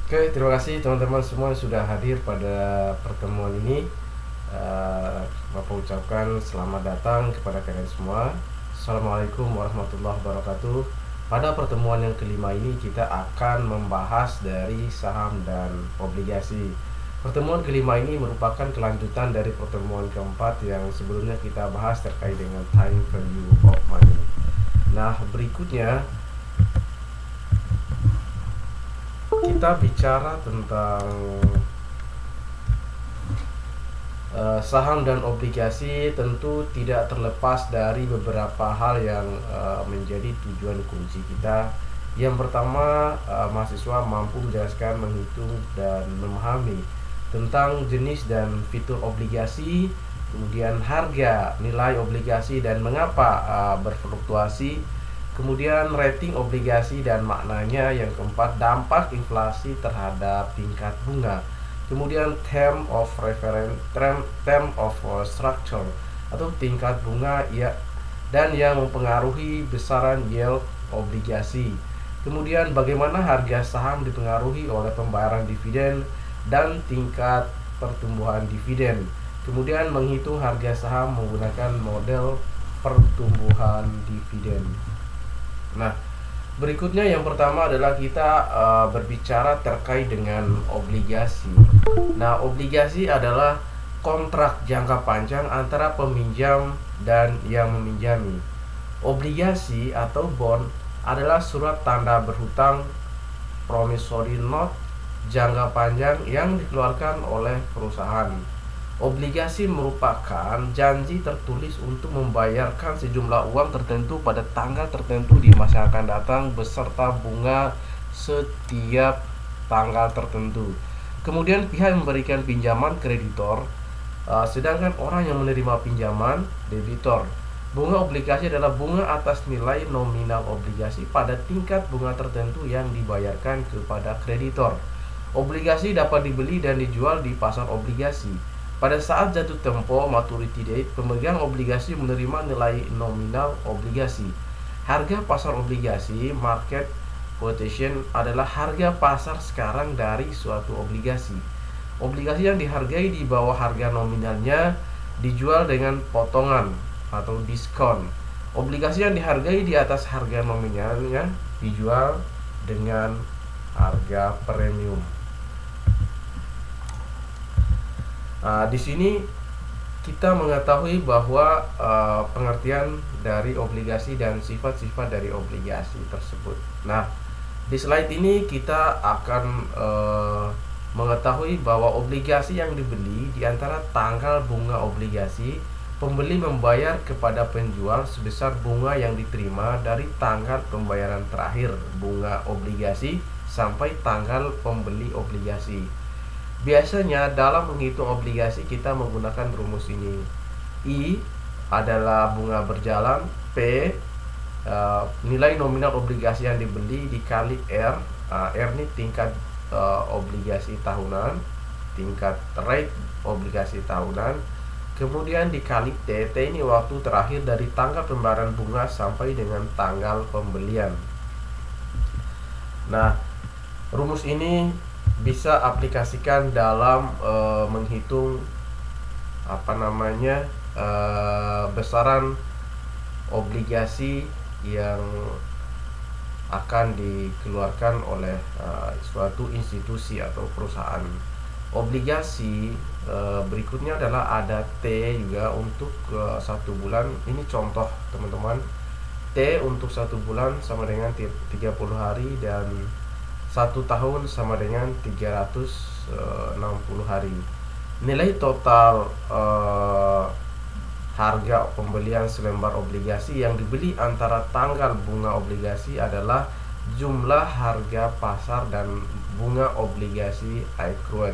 Oke, terima kasih teman-teman semua yang sudah hadir pada pertemuan ini. Bapak ucapkan selamat datang kepada kalian semua. Assalamualaikum warahmatullahi wabarakatuh. Pada pertemuan yang kelima ini kita akan membahas dari saham dan obligasi. Pertemuan kelima ini merupakan kelanjutan dari pertemuan keempat yang sebelumnya kita bahas terkait dengan time value of money. Nah, berikutnya kita bicara tentang saham dan obligasi. Tentu tidak terlepas dari beberapa hal yang menjadi tujuan kunci kita. Yang pertama, mahasiswa mampu menjelaskan, menghitung, dan memahami tentang jenis dan fitur obligasi, kemudian harga nilai obligasi dan mengapa berfluktuasi, kemudian rating obligasi dan maknanya. Yang keempat, dampak inflasi terhadap tingkat bunga, kemudian term of reference, term of structure atau tingkat bunga ya, dan yang mempengaruhi besaran yield obligasi. Kemudian bagaimana harga saham dipengaruhi oleh pembayaran dividen dan tingkat pertumbuhan dividen. Kemudian menghitung harga saham menggunakan model pertumbuhan dividen. Nah, berikutnya yang pertama adalah kita berbicara terkait dengan obligasi. Nah, obligasi adalah kontrak jangka panjang antara peminjam dan yang meminjami. Obligasi atau bond adalah surat tanda berhutang promissory note jangka panjang yang dikeluarkan oleh perusahaan. Obligasi merupakan janji tertulis untuk membayarkan sejumlah uang tertentu pada tanggal tertentu di masa akan datang beserta bunga setiap tanggal tertentu. Kemudian pihak yang memberikan pinjaman kreditor, sedangkan orang yang menerima pinjaman debitor. Bunga obligasi adalah bunga atas nilai nominal obligasi pada tingkat bunga tertentu yang dibayarkan kepada kreditor. Obligasi dapat dibeli dan dijual di pasar obligasi. Pada saat jatuh tempo maturity date, pemegang obligasi menerima nilai nominal obligasi. Harga pasar obligasi, market quotation, adalah harga pasar sekarang dari suatu obligasi. Obligasi yang dihargai di bawah harga nominalnya dijual dengan potongan atau diskon. Obligasi yang dihargai di atas harga nominalnya dijual dengan harga premium. Di sini kita mengetahui bahwa pengertian dari obligasi dan sifat-sifat dari obligasi tersebut. Nah, di slide ini kita akan mengetahui bahwa obligasi yang dibeli di antara tanggal bunga obligasi, pembeli membayar kepada penjual sebesar bunga yang diterima dari tanggal pembayaran terakhir bunga obligasi sampai tanggal pembeli obligasi. Biasanya dalam menghitung obligasi kita menggunakan rumus ini. I adalah bunga berjalan, P nilai nominal obligasi yang dibeli dikali R. R ini tingkat obligasi tahunan, tingkat rate obligasi tahunan. Kemudian dikali T, T ini waktu terakhir dari tanggal pembayaran bunga sampai dengan tanggal pembelian. Nah, rumus ini bisa aplikasikan dalam menghitung besaran obligasi yang akan dikeluarkan oleh suatu institusi atau perusahaan. Obligasi berikutnya adalah ada T juga untuk 1 bulan. Ini contoh teman-teman. T untuk 1 bulan sama dengan 30 hari dan 1 tahun sama dengan 360 hari. Nilai total harga pembelian selembar obligasi yang dibeli antara tanggal bunga obligasi adalah jumlah harga pasar dan bunga obligasi accrued.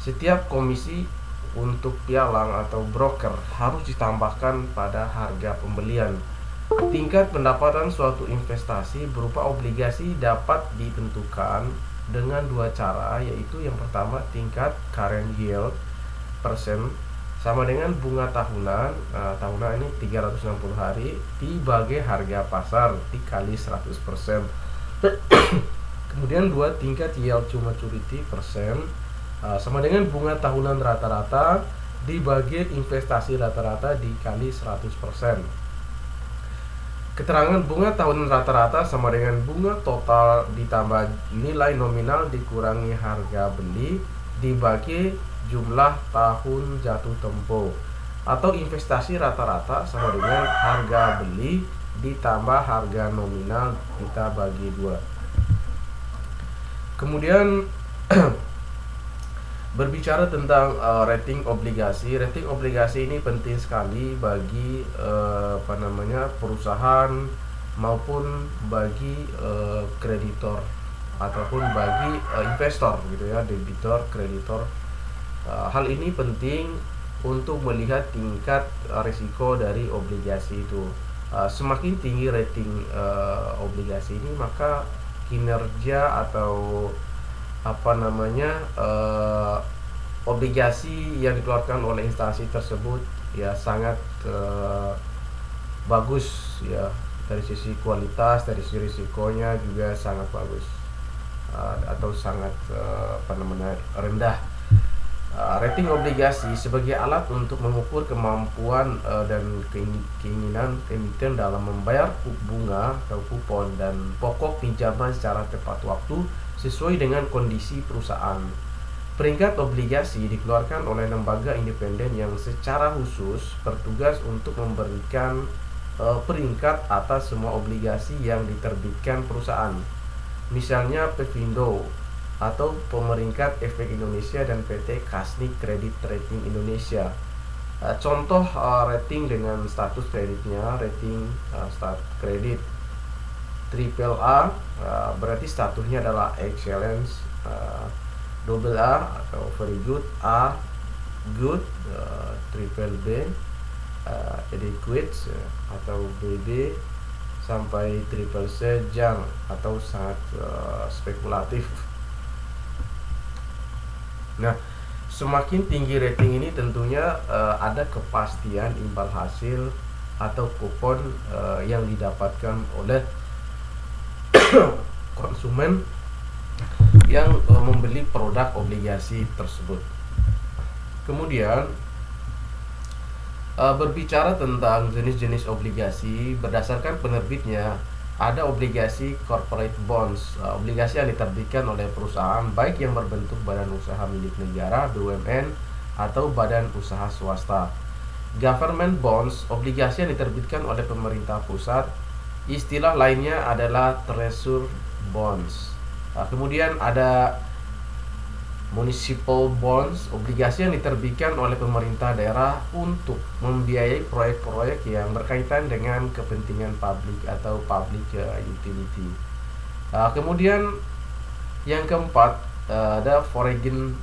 Setiap komisi untuk pialang atau broker harus ditambahkan pada harga pembelian. Tingkat pendapatan suatu investasi berupa obligasi dapat ditentukan dengan 2 cara, yaitu yang pertama tingkat current yield persen sama dengan bunga tahunan. Tahunan ini 360 hari dibagi harga pasar dikali 100%. Kemudian dua, tingkat yield to maturity persen sama dengan bunga tahunan rata-rata dibagi investasi rata-rata dikali 100%. Keterangan bunga tahunan rata-rata sama dengan bunga total ditambah nilai nominal dikurangi harga beli dibagi jumlah tahun jatuh tempo, atau investasi rata-rata sama dengan harga beli ditambah harga nominal kita bagi 2. Kemudian berbicara tentang rating obligasi. Rating obligasi ini penting sekali bagi perusahaan maupun bagi kreditor ataupun bagi investor gitu ya, debitor, kreditor. Hal ini penting untuk melihat tingkat risiko dari obligasi itu. Semakin tinggi rating obligasi ini, maka kinerja atau obligasi yang dikeluarkan oleh instansi tersebut ya sangat bagus ya, dari sisi kualitas, dari sisi risikonya juga sangat bagus atau sangat rendah. Rating obligasi sebagai alat untuk mengukur kemampuan dan keinginan emiten dalam membayar bunga atau kupon dan pokok pinjaman secara tepat waktu sesuai dengan kondisi perusahaan. Peringkat obligasi dikeluarkan oleh lembaga independen yang secara khusus bertugas untuk memberikan peringkat atas semua obligasi yang diterbitkan perusahaan. Misalnya Pevindo atau Pemeringkat Efek Indonesia dan PT Kasnik Kredit Rating Indonesia. Contoh rating dengan status kreditnya, rating stat kredit triple A, berarti statusnya adalah excellence, double A atau very good, A good, triple B adequate atau BB, sampai triple C junk atau sangat spekulatif. Nah, semakin tinggi rating ini tentunya ada kepastian imbal hasil atau kupon yang didapatkan oleh konsumen yang membeli produk obligasi tersebut. Kemudian berbicara tentang jenis-jenis obligasi berdasarkan penerbitnya, ada obligasi corporate bonds, obligasi yang diterbitkan oleh perusahaan baik yang berbentuk badan usaha milik negara, BUMN, atau badan usaha swasta. Government bonds, obligasi yang diterbitkan oleh pemerintah pusat. Istilah lainnya adalah treasury bonds. Kemudian ada municipal bonds, obligasi yang diterbitkan oleh pemerintah daerah untuk membiayai proyek-proyek yang berkaitan dengan kepentingan publik atau public utility. Kemudian yang keempat ada foreign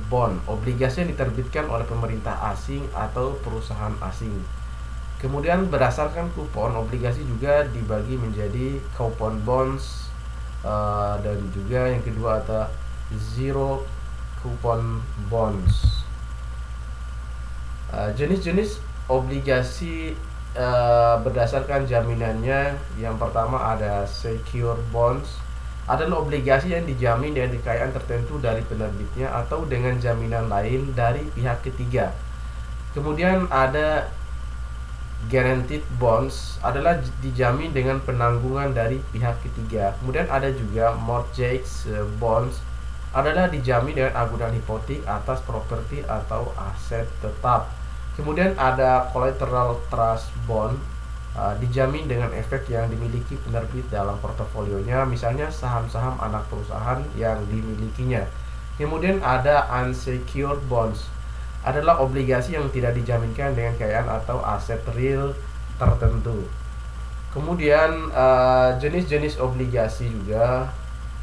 bond, obligasi yang diterbitkan oleh pemerintah asing atau perusahaan asing. Kemudian berdasarkan kupon, obligasi juga dibagi menjadi coupon bonds, dan juga yang kedua ada zero coupon bonds. Jenis-jenis obligasi berdasarkan jaminannya, yang pertama ada secure bonds, adalah obligasi yang dijamin dengan kekayaan tertentu dari penerbitnya atau dengan jaminan lain dari pihak ketiga. Kemudian ada guaranteed bonds, adalah dijamin dengan penanggungan dari pihak ketiga. Kemudian ada juga mortgage bonds, adalah dijamin dengan agunan hipotek atas properti atau aset tetap. Kemudian ada collateral trust bond, dijamin dengan efek yang dimiliki penerbit dalam portofolionya, misalnya saham-saham anak perusahaan yang dimilikinya. Kemudian ada unsecured bonds, adalah obligasi yang tidak dijaminkan dengan kekayaan atau aset real tertentu. Kemudian jenis-jenis obligasi juga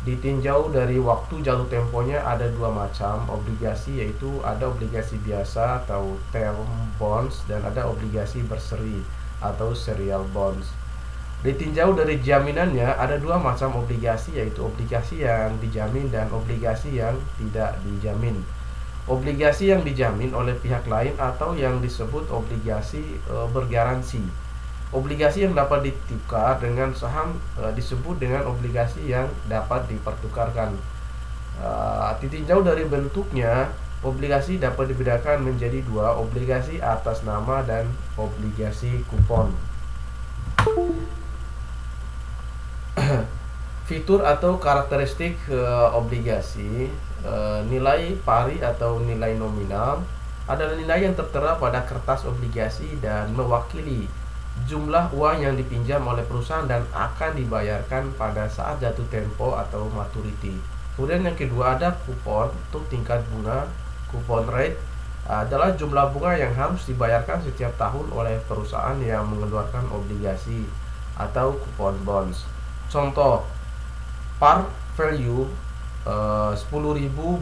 ditinjau dari waktu jatuh temponya. Ada dua macam obligasi, yaitu ada obligasi biasa atau term bonds dan ada obligasi berseri atau serial bonds. Ditinjau dari jaminannya, ada dua macam obligasi, yaitu obligasi yang dijamin dan obligasi yang tidak dijamin. Obligasi yang dijamin oleh pihak lain atau yang disebut obligasi bergaransi. Obligasi yang dapat ditukar dengan saham disebut dengan obligasi yang dapat dipertukarkan. Ditinjau dari bentuknya, obligasi dapat dibedakan menjadi dua, obligasi atas nama dan obligasi kupon. Fitur atau karakteristik obligasi, nilai pari atau nilai nominal adalah nilai yang tertera pada kertas obligasi dan mewakili jumlah uang yang dipinjam oleh perusahaan dan akan dibayarkan pada saat jatuh tempo atau maturity. Kemudian yang kedua ada kupon untuk tingkat bunga. Coupon rate adalah jumlah bunga yang harus dibayarkan setiap tahun oleh perusahaan yang mengeluarkan obligasi atau coupon bonds. Contoh, par value 10.000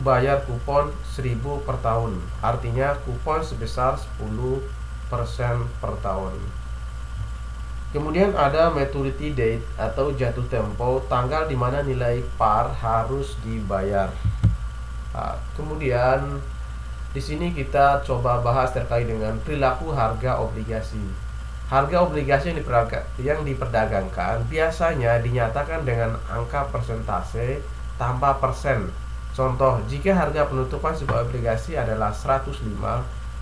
bayar kupon 1.000 per tahun. Artinya kupon sebesar 10% per tahun. Kemudian ada maturity date atau jatuh tempo, tanggal di mana nilai par harus dibayar. Kemudian di sini kita coba bahas terkait dengan perilaku harga obligasi. Harga obligasi yang diperdagangkan biasanya dinyatakan dengan angka persentase tanpa persen. Contoh, jika harga penutupan sebuah obligasi adalah 105,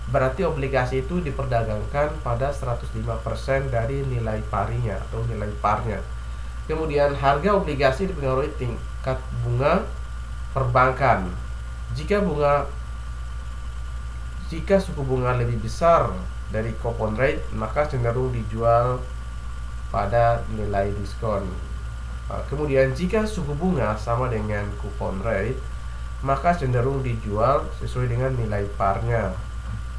berarti obligasi itu diperdagangkan pada 105% dari nilai parinya atau nilai parnya. Kemudian harga obligasi dipengaruhi tingkat bunga perbankan. Jika suku bunga lebih besar dari coupon rate, maka cenderung dijual pada nilai diskon. Kemudian jika suku bunga sama dengan coupon rate, maka cenderung dijual sesuai dengan nilai parnya.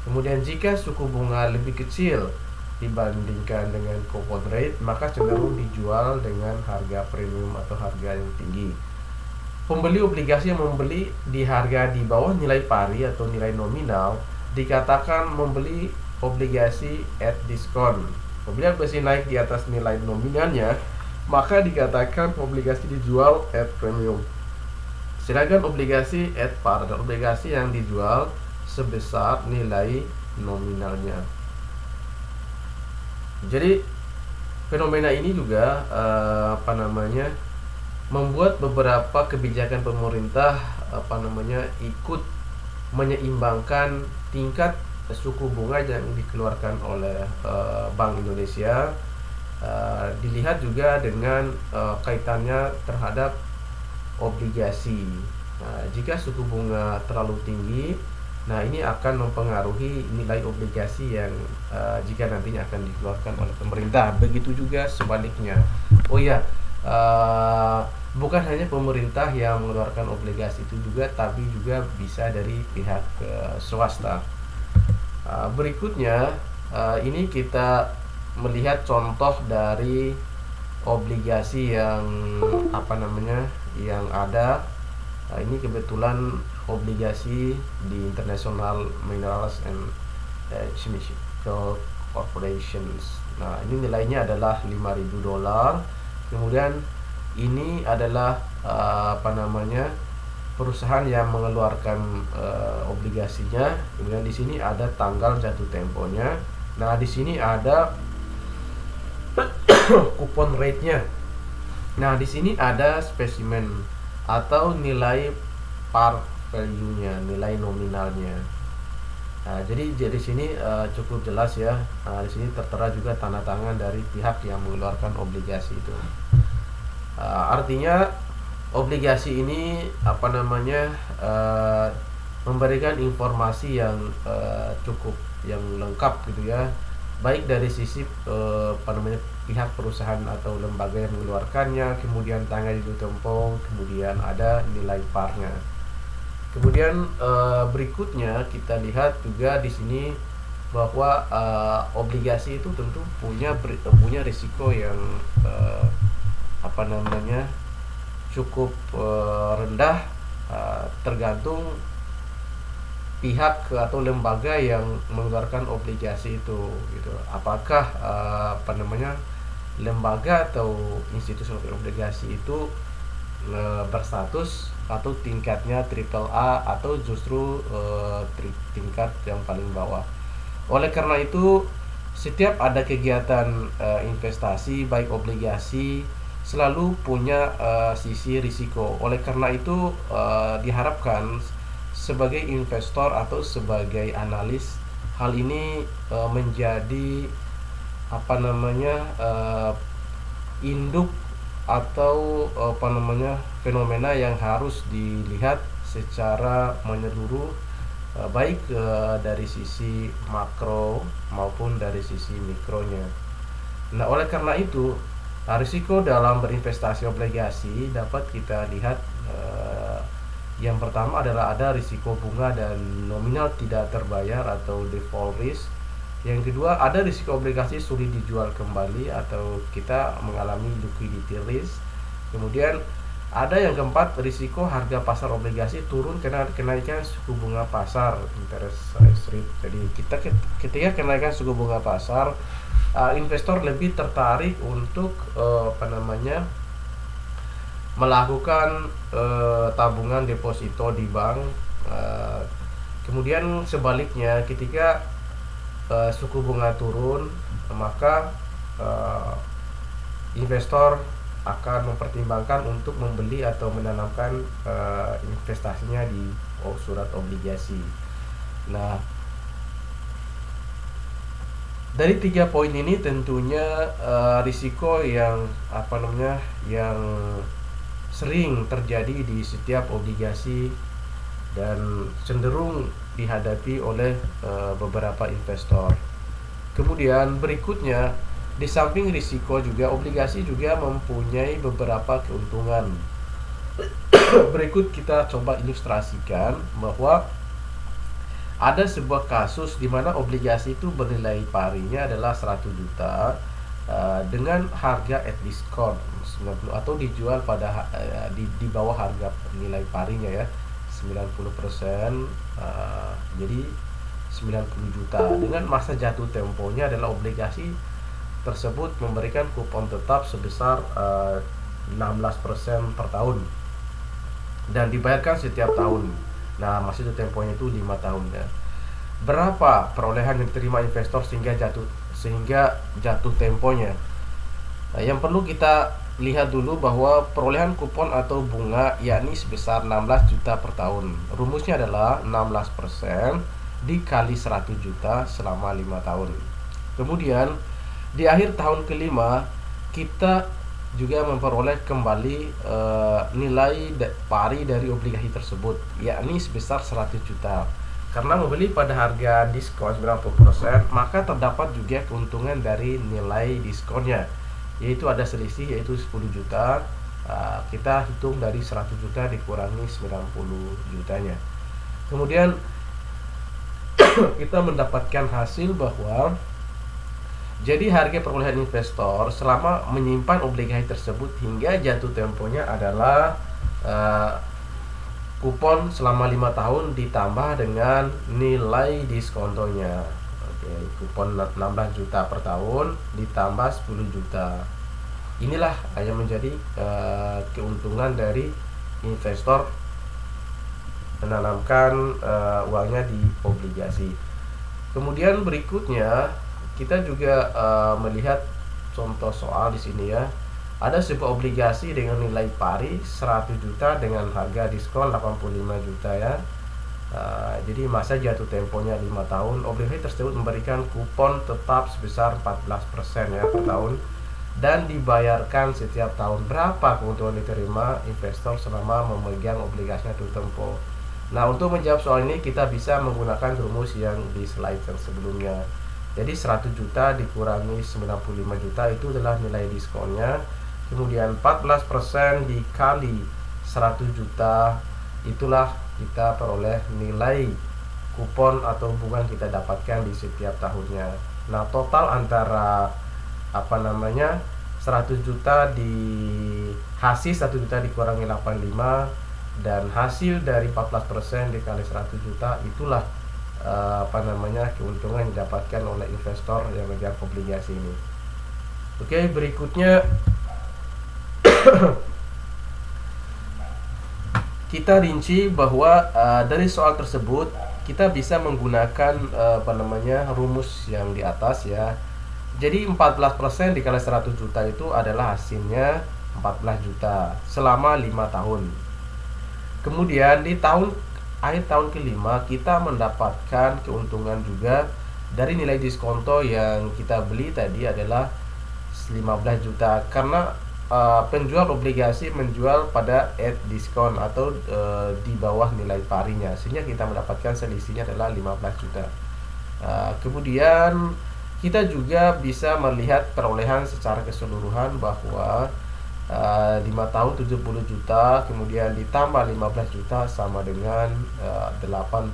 Kemudian jika suku bunga lebih kecil dibandingkan dengan coupon rate, maka cenderung dijual dengan harga premium atau harga yang tinggi. Pembeli obligasi yang membeli di harga di bawah nilai pari atau nilai nominal dikatakan membeli obligasi at discount. Apabila obligasi naik di atas nilai nominalnya, maka dikatakan obligasi dijual at premium. Sedangkan obligasi at par adalah obligasi yang dijual sebesar nilai nominalnya. Jadi fenomena ini juga membuat beberapa kebijakan pemerintah ikut menyeimbangkan tingkat suku bunga yang dikeluarkan oleh Bank Indonesia. Dilihat juga dengan kaitannya terhadap obligasi. Jika suku bunga terlalu tinggi, ini akan mempengaruhi nilai obligasi yang jika nantinya akan dikeluarkan oleh pemerintah. Begitu juga sebaliknya. Bukan hanya pemerintah yang mengeluarkan obligasi itu juga, tapi juga bisa dari pihak swasta. Berikutnya ini kita melihat contoh dari obligasi yang yang ada. Ini kebetulan obligasi di International Minerals and Chemical Corporations. Ini nilainya adalah $5.000. Kemudian ini adalah perusahaan yang mengeluarkan obligasinya. Kemudian di sini ada tanggal jatuh temponya. Di sini ada coupon rate-nya. Di sini ada spesimen atau nilai par value-nya, nilai nominalnya. Jadi di sini cukup jelas ya. Di sini tertera juga tanda tangan dari pihak yang mengeluarkan obligasi itu. Artinya obligasi ini memberikan informasi yang cukup, yang lengkap gitu ya, baik dari sisi pihak perusahaan atau lembaga yang mengeluarkannya, kemudian tanggal jatuh tempo, kemudian ada nilai parnya. Kemudian berikutnya kita lihat juga di sini bahwa obligasi itu tentu punya risiko yang cukup rendah, tergantung pihak atau lembaga yang mengeluarkan obligasi itu gitu. Apakah lembaga atau institusi obligasi itu berstatus atau tingkatnya AAA atau justru tingkat yang paling bawah. Oleh karena itu, setiap ada kegiatan investasi baik obligasi selalu punya sisi risiko. Oleh karena itu diharapkan sebagai investor atau sebagai analis, hal ini menjadi induk atau fenomena yang harus dilihat secara menyeluruh, baik dari sisi makro maupun dari sisi mikronya. Nah, oleh karena itu risiko dalam berinvestasi obligasi dapat kita lihat, yang pertama adalah ada risiko bunga dan nominal tidak terbayar atau default risk. Yang kedua, ada risiko obligasi sulit dijual kembali atau kita mengalami liquidity risk. Kemudian ada yang keempat, risiko harga pasar obligasi turun karena kenaikan suku bunga pasar, interest rate. Jadi ketika kenaikan suku bunga pasar, investor lebih tertarik untuk melakukan tabungan deposito di bank. Kemudian sebaliknya, ketika suku bunga turun, maka investor akan mempertimbangkan untuk membeli atau menanamkan investasinya di surat obligasi. Nah, dari 3 poin ini tentunya risiko yang yang sering terjadi di setiap obligasi dan cenderung dihadapi oleh beberapa investor. Kemudian berikutnya, di samping risiko juga obligasi juga mempunyai beberapa keuntungan. Berikut kita coba ilustrasikan bahwa ada sebuah kasus di mana obligasi itu bernilai parinya adalah 100 juta dengan harga at discount 90 atau dijual pada di bawah harga nilai parinya ya, 90%, jadi 90 juta. Dengan masa jatuh temponya adalah obligasi tersebut memberikan kupon tetap sebesar 16% per tahun dan dibayarkan setiap tahun. Nah, masa jatuh temponya itu 5 tahun ya. Berapa perolehan yang diterima investor sehingga jatuh temponya? Nah, yang perlu kita lihat dulu bahwa perolehan kupon atau bunga yakni sebesar 16 juta per tahun. Rumusnya adalah 16% dikali 100 juta selama 5 tahun. Kemudian di akhir tahun kelima kita juga memperoleh kembali nilai pari dari obligasi tersebut, yakni sebesar 100 juta. Karena membeli pada harga diskon 90%, maka terdapat juga keuntungan dari nilai diskonnya, yaitu ada selisih, yaitu 10 juta. Kita hitung dari 100 juta dikurangi 90 jutanya. Kemudian kita mendapatkan hasil bahwa jadi harga perolehan investor selama menyimpan obligasi tersebut hingga jatuh temponya adalah kupon selama 5 tahun ditambah dengan nilai diskontonya. Oke, kupon 16 juta per tahun ditambah 10 juta. Inilah yang menjadi keuntungan dari investor menanamkan uangnya di obligasi. Kemudian berikutnya kita juga melihat contoh soal di sini ya. Ada sebuah obligasi dengan nilai pari 100 juta dengan harga diskon 85 juta ya. Jadi masa jatuh temponya 5 tahun. Obligasi tersebut memberikan kupon tetap sebesar 14% ya per tahun dan dibayarkan setiap tahun. Berapa keuntungan diterima investor selama memegang obligasinya jatuh tempo? Nah, untuk menjawab soal ini kita bisa menggunakan rumus yang di slide yang sebelumnya. Jadi 100 juta dikurangi 95 juta itu adalah nilai diskonnya. Kemudian 14% dikali 100 juta, itulah kita peroleh nilai kupon atau bunga yang kita dapatkan di setiap tahunnya. Nah, total antara 100 juta di hasil 1 juta dikurangi 85 dan hasil dari 14% dikali 100 juta, itulah keuntungan yang didapatkan oleh investor yang memegang obligasi ini. Oke, berikutnya kita rinci bahwa dari soal tersebut kita bisa menggunakan rumus yang di atas ya. Jadi 14% dikali 100 juta itu adalah hasilnya 14 juta selama 5 tahun. Kemudian di akhir tahun kelima kita mendapatkan keuntungan juga dari nilai diskonto yang kita beli tadi adalah 15 juta karena penjual obligasi menjual pada at diskon atau di bawah nilai parinya, sehingga kita mendapatkan selisihnya adalah 15 juta. Kemudian kita juga bisa melihat perolehan secara keseluruhan bahwa 5 tahun 70 juta kemudian ditambah 15 juta sama dengan 85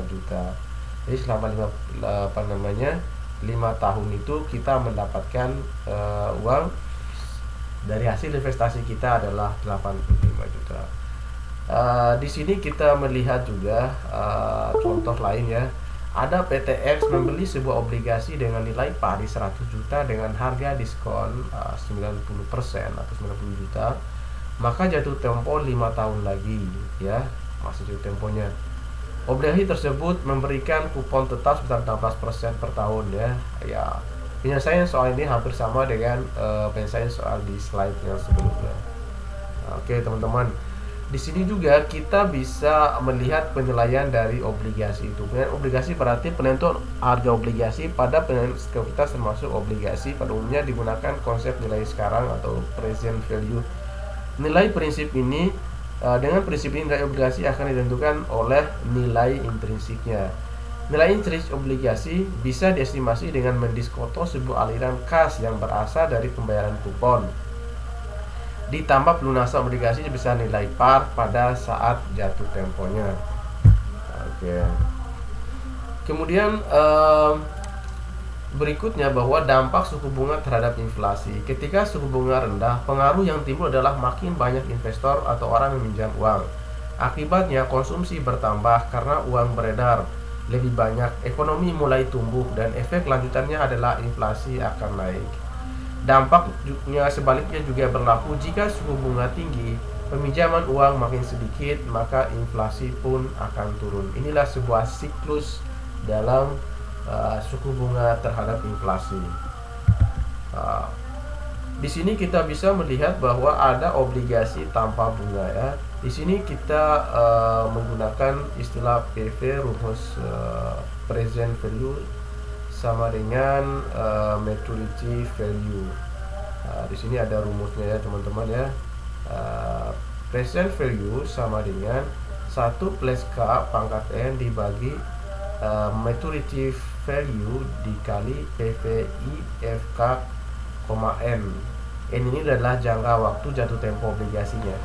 juta. Jadi selama 5 tahun itu kita mendapatkan uang dari hasil investasi kita adalah 85 juta. Di sini kita melihat juga contoh lain ya. Ada PTX membeli sebuah obligasi dengan nilai pari 100 juta dengan harga diskon 90% atau 90 juta. Maka jatuh tempo 5 tahun lagi ya, masih jatuh temponya. Obligasi tersebut memberikan kupon tetap sebesar 16% per tahun ya. Ya, penyelesaian soal ini hampir sama dengan penyelesaian soal di slide yang sebelumnya. Oke, teman-teman. Di sini juga kita bisa melihat penilaian dari obligasi itu. Obligasi berarti penentuan harga obligasi pada penilaian sekuritas termasuk obligasi. Pada umumnya digunakan konsep nilai sekarang atau present value. Nilai prinsip ini dengan prinsip ini nilai obligasi akan ditentukan oleh nilai intrinsiknya. Nilai intrinsik obligasi bisa diestimasi dengan mendiskonto sebuah aliran kas yang berasal dari pembayaran kupon ditambah pelunasan obligasi sebesar nilai par pada saat jatuh temponya. Oke. Kemudian berikutnya bahwa dampak suku bunga terhadap inflasi. Ketika suku bunga rendah, pengaruh yang timbul adalah makin banyak investor atau orang yang meminjam uang. Akibatnya konsumsi bertambah karena uang beredar lebih banyak, ekonomi mulai tumbuh dan efek lanjutannya adalah inflasi akan naik. Dampaknya sebaliknya juga berlaku jika suku bunga tinggi, peminjaman uang makin sedikit, maka inflasi pun akan turun. Inilah sebuah siklus dalam suku bunga terhadap inflasi. Di sini kita bisa melihat bahwa ada obligasi tanpa bunga ya. Di sini kita menggunakan istilah PV, rumus present value sama dengan maturity value. Di sini ada rumusnya ya teman-teman ya. Present value sama dengan 1 plus K pangkat N dibagi maturity value dikali PVI FK, N. N ini adalah jangka waktu jatuh tempo obligasinya.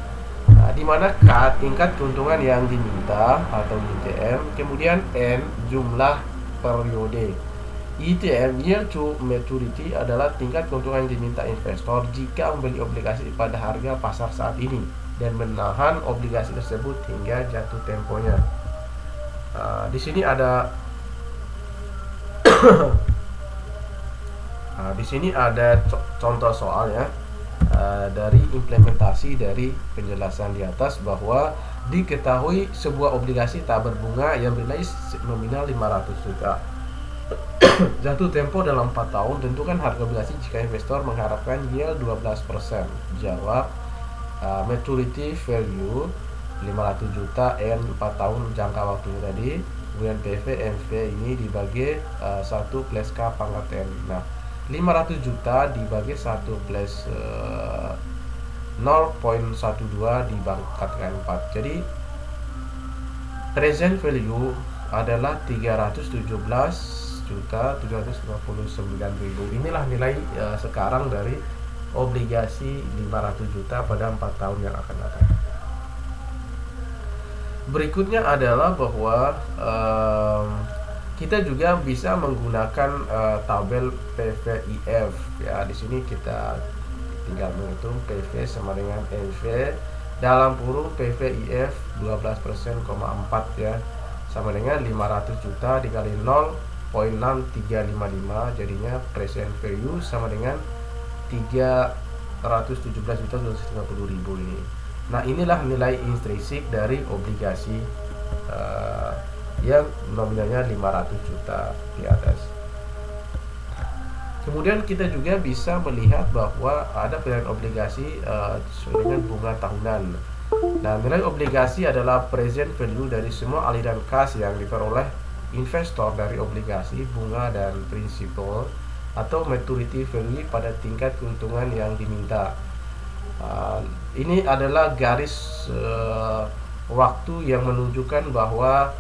Di mana K tingkat keuntungan yang diminta atau ITM, kemudian N jumlah periode. ITM, year to maturity, adalah tingkat keuntungan yang diminta investor jika membeli obligasi pada harga pasar saat ini dan menahan obligasi tersebut hingga jatuh temponya. Di sini ada di sini ada contoh soal ya, dari implementasi dari penjelasan di atas bahwa diketahui sebuah obligasi tak berbunga yang bernilai nominal 500 juta. Jatuh tempo dalam 4 tahun, tentukan harga obligasi jika investor mengharapkan yield 12%. Jawab, maturity value 500 juta N 4 tahun jangka waktunya tadi, kemudian PV MV ini dibagi 1 plus K pangkat N. Nah, 500 juta dibagi 1 plus 0,12 dibangkatkan 4. Jadi present value adalah 317.759.000. Inilah nilai sekarang dari obligasi 500 juta pada 4 tahun yang akan datang. Berikutnya adalah bahwa kita juga bisa menggunakan tabel PVIF ya. Di sini kita tinggal menghitung PV sama dengan NV dalam kurung PVIF 12%,4 ya, sama dengan 500 juta dikali 0,6355, jadinya present value sama dengan 317.250.000 ini. Nah, inilah nilai intrinsik dari obligasi yang nominalnya 500 juta di atas. Kemudian kita juga bisa melihat bahwa ada pilihan obligasi sesuai dengan bunga tahunan. Nah, nilai obligasi adalah present value dari semua aliran kas yang diperoleh investor dari obligasi, bunga, dan prinsipal atau maturity value pada tingkat keuntungan yang diminta. Ini adalah garis waktu yang menunjukkan bahwa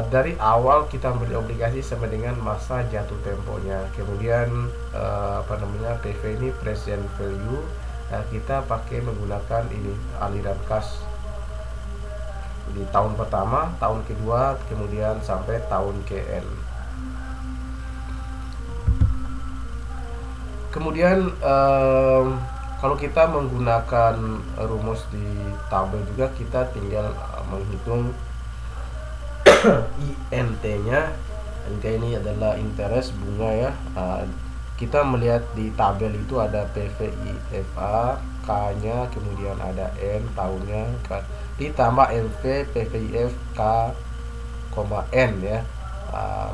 dari awal kita membeli obligasi sama dengan masa jatuh temponya. Kemudian PV ini present value, kita pakai menggunakan ini aliran kas di tahun pertama, tahun kedua, kemudian sampai tahun KN. Kemudian kalau kita menggunakan rumus di tabel juga, kita tinggal menghitung INT-nya. INT ini adalah interest, bunga ya. Kita melihat di tabel itu ada PVIFA, K-nya, kemudian ada N tahunnya, ditambah MV, PVIF, K, N ya.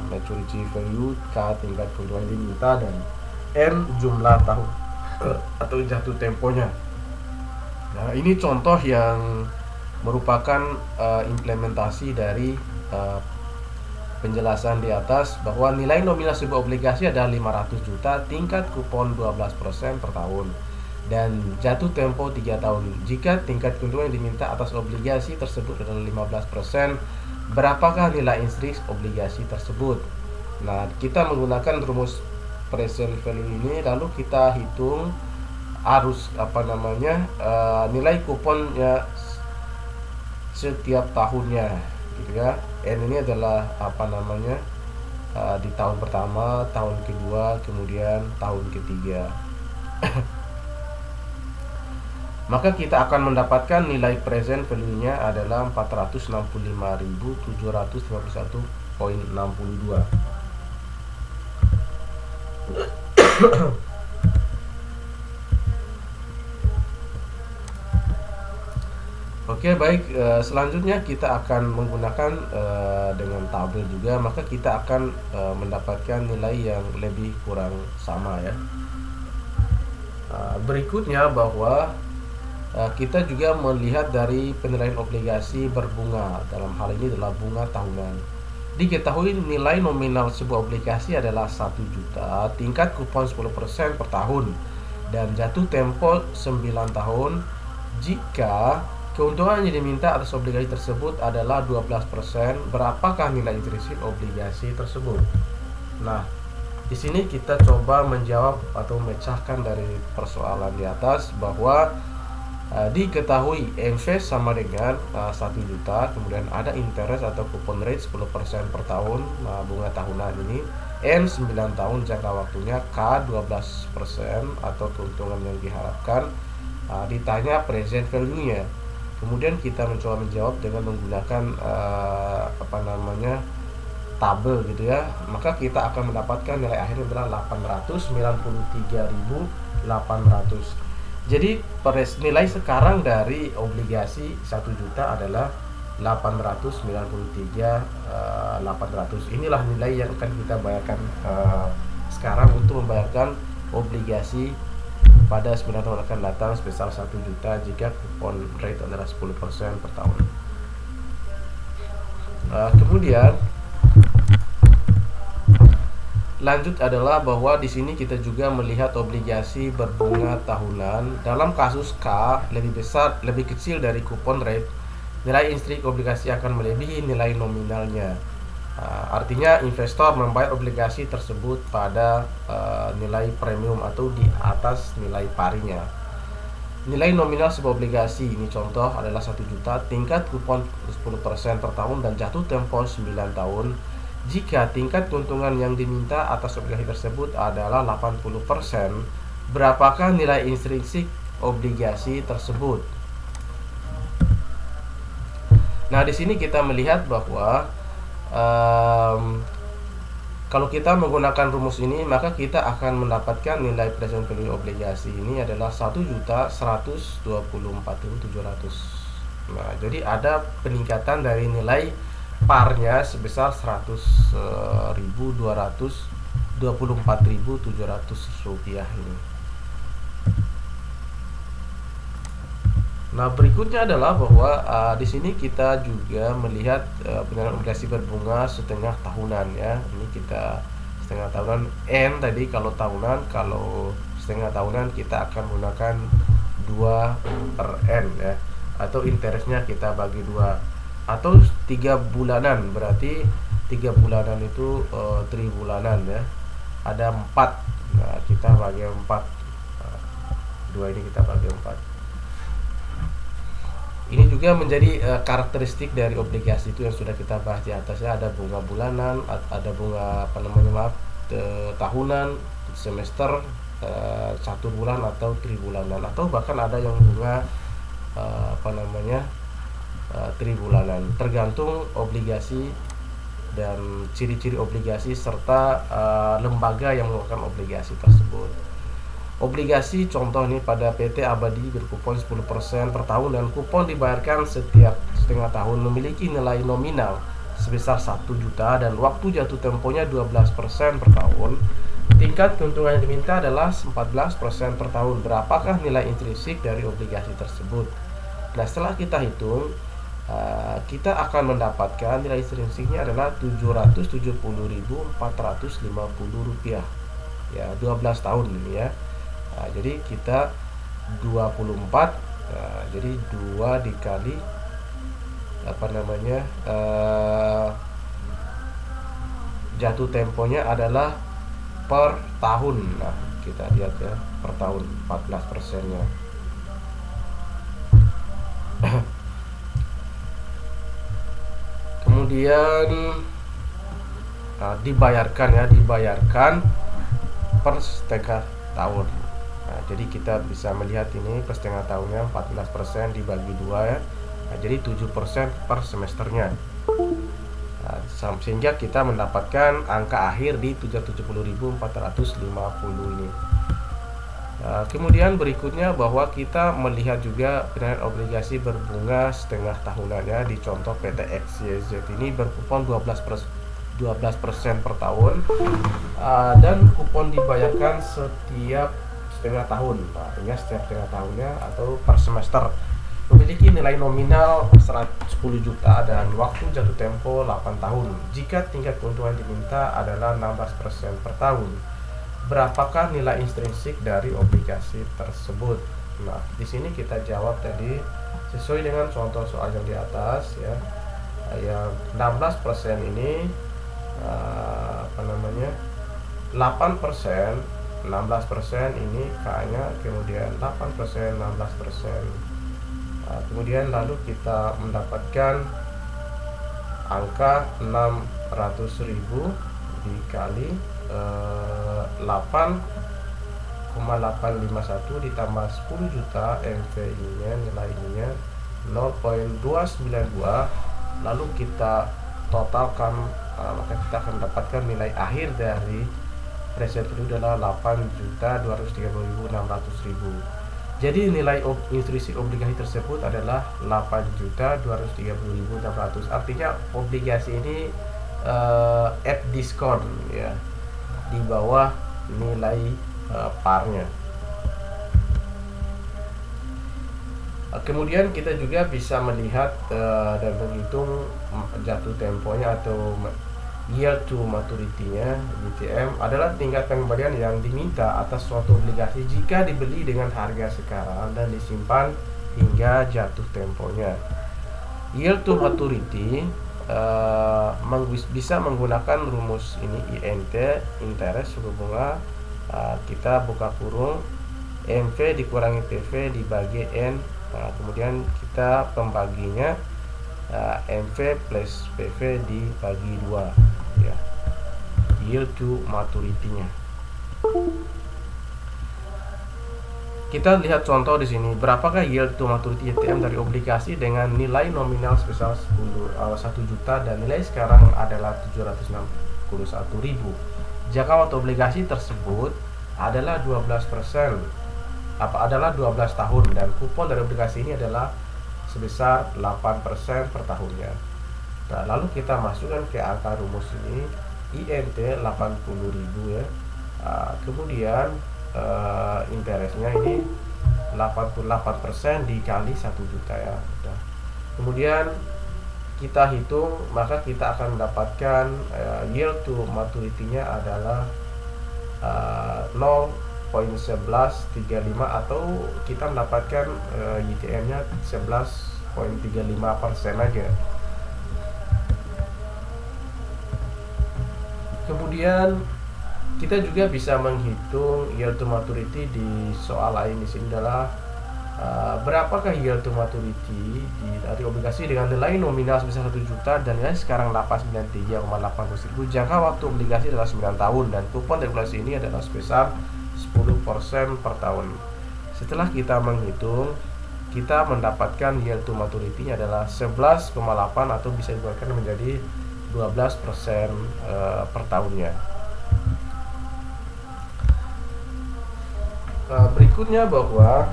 Maturity value, K tingkat keuntungan diminta, dan N jumlah tahun atau jatuh temponya. Nah, ini contoh yang merupakan implementasi dari penjelasan di atas, bahwa nilai nominal sebuah obligasi adalah 500 juta, tingkat kupon 12% per tahun, dan jatuh tempo 3 tahun. Jika tingkat keuntungan yang diminta atas obligasi tersebut adalah 15%, berapakah nilai intrinsikal obligasi tersebut? Nah, kita menggunakan rumus present value ini, lalu kita hitung arus nilai kuponnya setiap tahunnya gitu ya. N ini adalah di tahun pertama, tahun kedua, kemudian tahun ketiga. Maka kita akan mendapatkan nilai present value-nya adalah 465.751.62. Oke, baik. Selanjutnya kita akan menggunakan dengan tabel juga, maka kita akan mendapatkan nilai yang lebih kurang sama ya. Berikutnya bahwa kita juga melihat dari penilaian obligasi berbunga. Dalam hal ini adalah bunga tahunan. Diketahui nilai nominal sebuah obligasi adalah 1 juta, tingkat kupon 10% per tahun, dan jatuh tempo 9 tahun. Jika keuntungan yang diminta atas obligasi tersebut adalah 12%, berapakah nilai intrinsik obligasi tersebut? Nah, di sini kita coba menjawab atau memecahkan dari persoalan di atas, bahwa diketahui MV sama dengan 1 juta, kemudian ada interest atau coupon rate 10% per tahun, bunga tahunan ini, N 9 tahun jangka waktunya, K 12% atau keuntungan yang diharapkan. Ditanya present value-nya. Kemudian kita mencoba menjawab dengan menggunakan tabel gitu ya. Maka kita akan mendapatkan nilai akhirnya adalah 893.800. Jadi nilai sekarang dari obligasi 1 juta adalah 893.800. Inilah nilai yang akan kita bayarkan sekarang untuk membayarkan obligasi pada 9 tahun akan datang sebesar 1 juta jika kupon rate adalah 10% per tahun. Kemudian lanjut adalah bahwa di sini kita juga melihat obligasi berbunga tahunan. Dalam kasus K lebih kecil dari kupon rate, nilai intrinsikal obligasi akan melebihi nilai nominalnya. Artinya investor membayar obligasi tersebut pada nilai premium atau di atas nilai parinya. Nilai nominal sebuah obligasi ini contoh adalah 1 juta, tingkat kupon 10% per tahun, dan jatuh tempo 9 tahun. Jika tingkat keuntungan yang diminta atas obligasi tersebut adalah 80%, berapakah nilai intrinsik obligasi tersebut? Nah, di sini kita melihat bahwa kalau kita menggunakan rumus ini, maka kita akan mendapatkan nilai present value obligasi ini adalah 1.124.700. Nah, jadi ada peningkatan dari nilai parnya sebesar 100.200 Rp24.700 ini. Nah, berikutnya adalah bahwa di sini kita juga melihat penyerahan obligasi berbunga setengah tahunan ya. Ini kita setengah tahunan N tadi kalau tahunan, kalau setengah tahunan kita akan menggunakan 2/N ya, atau interestnya kita bagi 2, atau 3 bulanan, berarti 3 bulanan itu tribulanan ya. Ada 4. Nah, kita bagi 4. 2 ini kita bagi 4. Ini juga menjadi karakteristik dari obligasi itu yang sudah kita bahas di atas ya. Ada bunga bulanan, ada bunga tahunan, semester, 1 bulan atau tribulanan, atau bahkan ada yang bunga tribulanan, tergantung obligasi dan ciri-ciri obligasi serta lembaga yang mengeluarkan obligasi tersebut. Obligasi contoh nih pada PT Abadi berkupon 10% per tahun dan kupon dibayarkan setiap setengah tahun, memiliki nilai nominal sebesar 1 juta dan waktu jatuh temponya 12% per tahun. Tingkat keuntungan yang diminta adalah 14% per tahun. Berapakah nilai intrinsik dari obligasi tersebut? Nah, setelah kita hitung, kita akan mendapatkan nilai intrinsiknya adalah Rp770.450 ya, 12 tahun ini ya. Nah, jadi kita 24, jadi 2 dikali jatuh temponya adalah per tahun. Nah, kita lihat ya, per tahun 14%-nya. Kemudian dibayarkan per setengah tahun. Nah, jadi kita bisa melihat ini per setengah tahunnya 14% dibagi 2 ya. Nah, jadi 7% per semesternya. Nah, sehingga kita mendapatkan angka akhir di 770.450 ini. Nah, kemudian berikutnya bahwa kita melihat juga penyerahan obligasi berbunga setengah tahunannya di contoh PT XYZ ini berkupon 12% per tahun, dan kupon dibayarkan setiap setengah tahun. Nah, ini setiap setengah tahunnya atau per semester, memiliki nilai nominal 10 juta dan waktu jatuh tempo 8 tahun. Jika tingkat keuntungan diminta adalah 16% per tahun, berapakah nilai intrinsik dari obligasi tersebut? Nah, di sini kita jawab tadi sesuai dengan contoh soal yang di atas ya. Yang 16% ini 8%, 16% ini K-nya, kemudian 8%, 16%. Kemudian lalu kita mendapatkan angka 600.000 dikali 8,851 ditambah 10 juta MV ininya, nilai ininya 0.292. lalu kita totalkan, maka kita akan mendapatkan nilai akhir dari present value adalah 8.230.600.000. Jadi nilai intrinsik obligasi tersebut adalah 8.230.600. Artinya obligasi ini at diskon ya, di bawah nilai parnya. Kemudian kita juga bisa melihat dan menghitung jatuh temponya atau yield to maturity-nya. YTM adalah tingkat pengembalian yang diminta atas suatu obligasi jika dibeli dengan harga sekarang dan disimpan hingga jatuh temponya. Yield to maturity bisa menggunakan rumus ini, INT, interest suku bunga, kita buka kurung MV dikurangi PV dibagi N. Kemudian kita pembaginya MV plus PV dibagi 2 ya, yield to maturity-nya. Kita lihat contoh di sini, berapakah yield to maturity YTM dari obligasi dengan nilai nominal sebesar 1 juta dan nilai sekarang adalah 761.000. Jangka waktu obligasi tersebut adalah 12%, adalah 12 tahun dan kupon dari obligasi ini adalah sebesar 8% per tahunnya. Nah, lalu kita masukkan ke angka rumus ini INT 80.000 ya. Kemudian interestnya ini 88% dikali 1 juta ya. Udah. Kemudian kita hitung, maka kita akan mendapatkan yield to maturity-nya adalah 0,1135 atau kita mendapatkan YTM-nya 11,35% aja. Kemudian kita juga bisa menghitung yield to maturity di soal lain. Di sini adalah berapakah yield to maturity dari obligasi dengan nilai nominal sebesar 1 juta dan nilai sekarang 893,80 jangka waktu obligasi adalah 9 tahun dan kupon dari obligasi ini adalah sebesar 10% per tahun. Setelah kita menghitung, kita mendapatkan yield to maturity-nya adalah 11,8 atau bisa dikeluarkan menjadi 12% per tahunnya. Berikutnya bahwa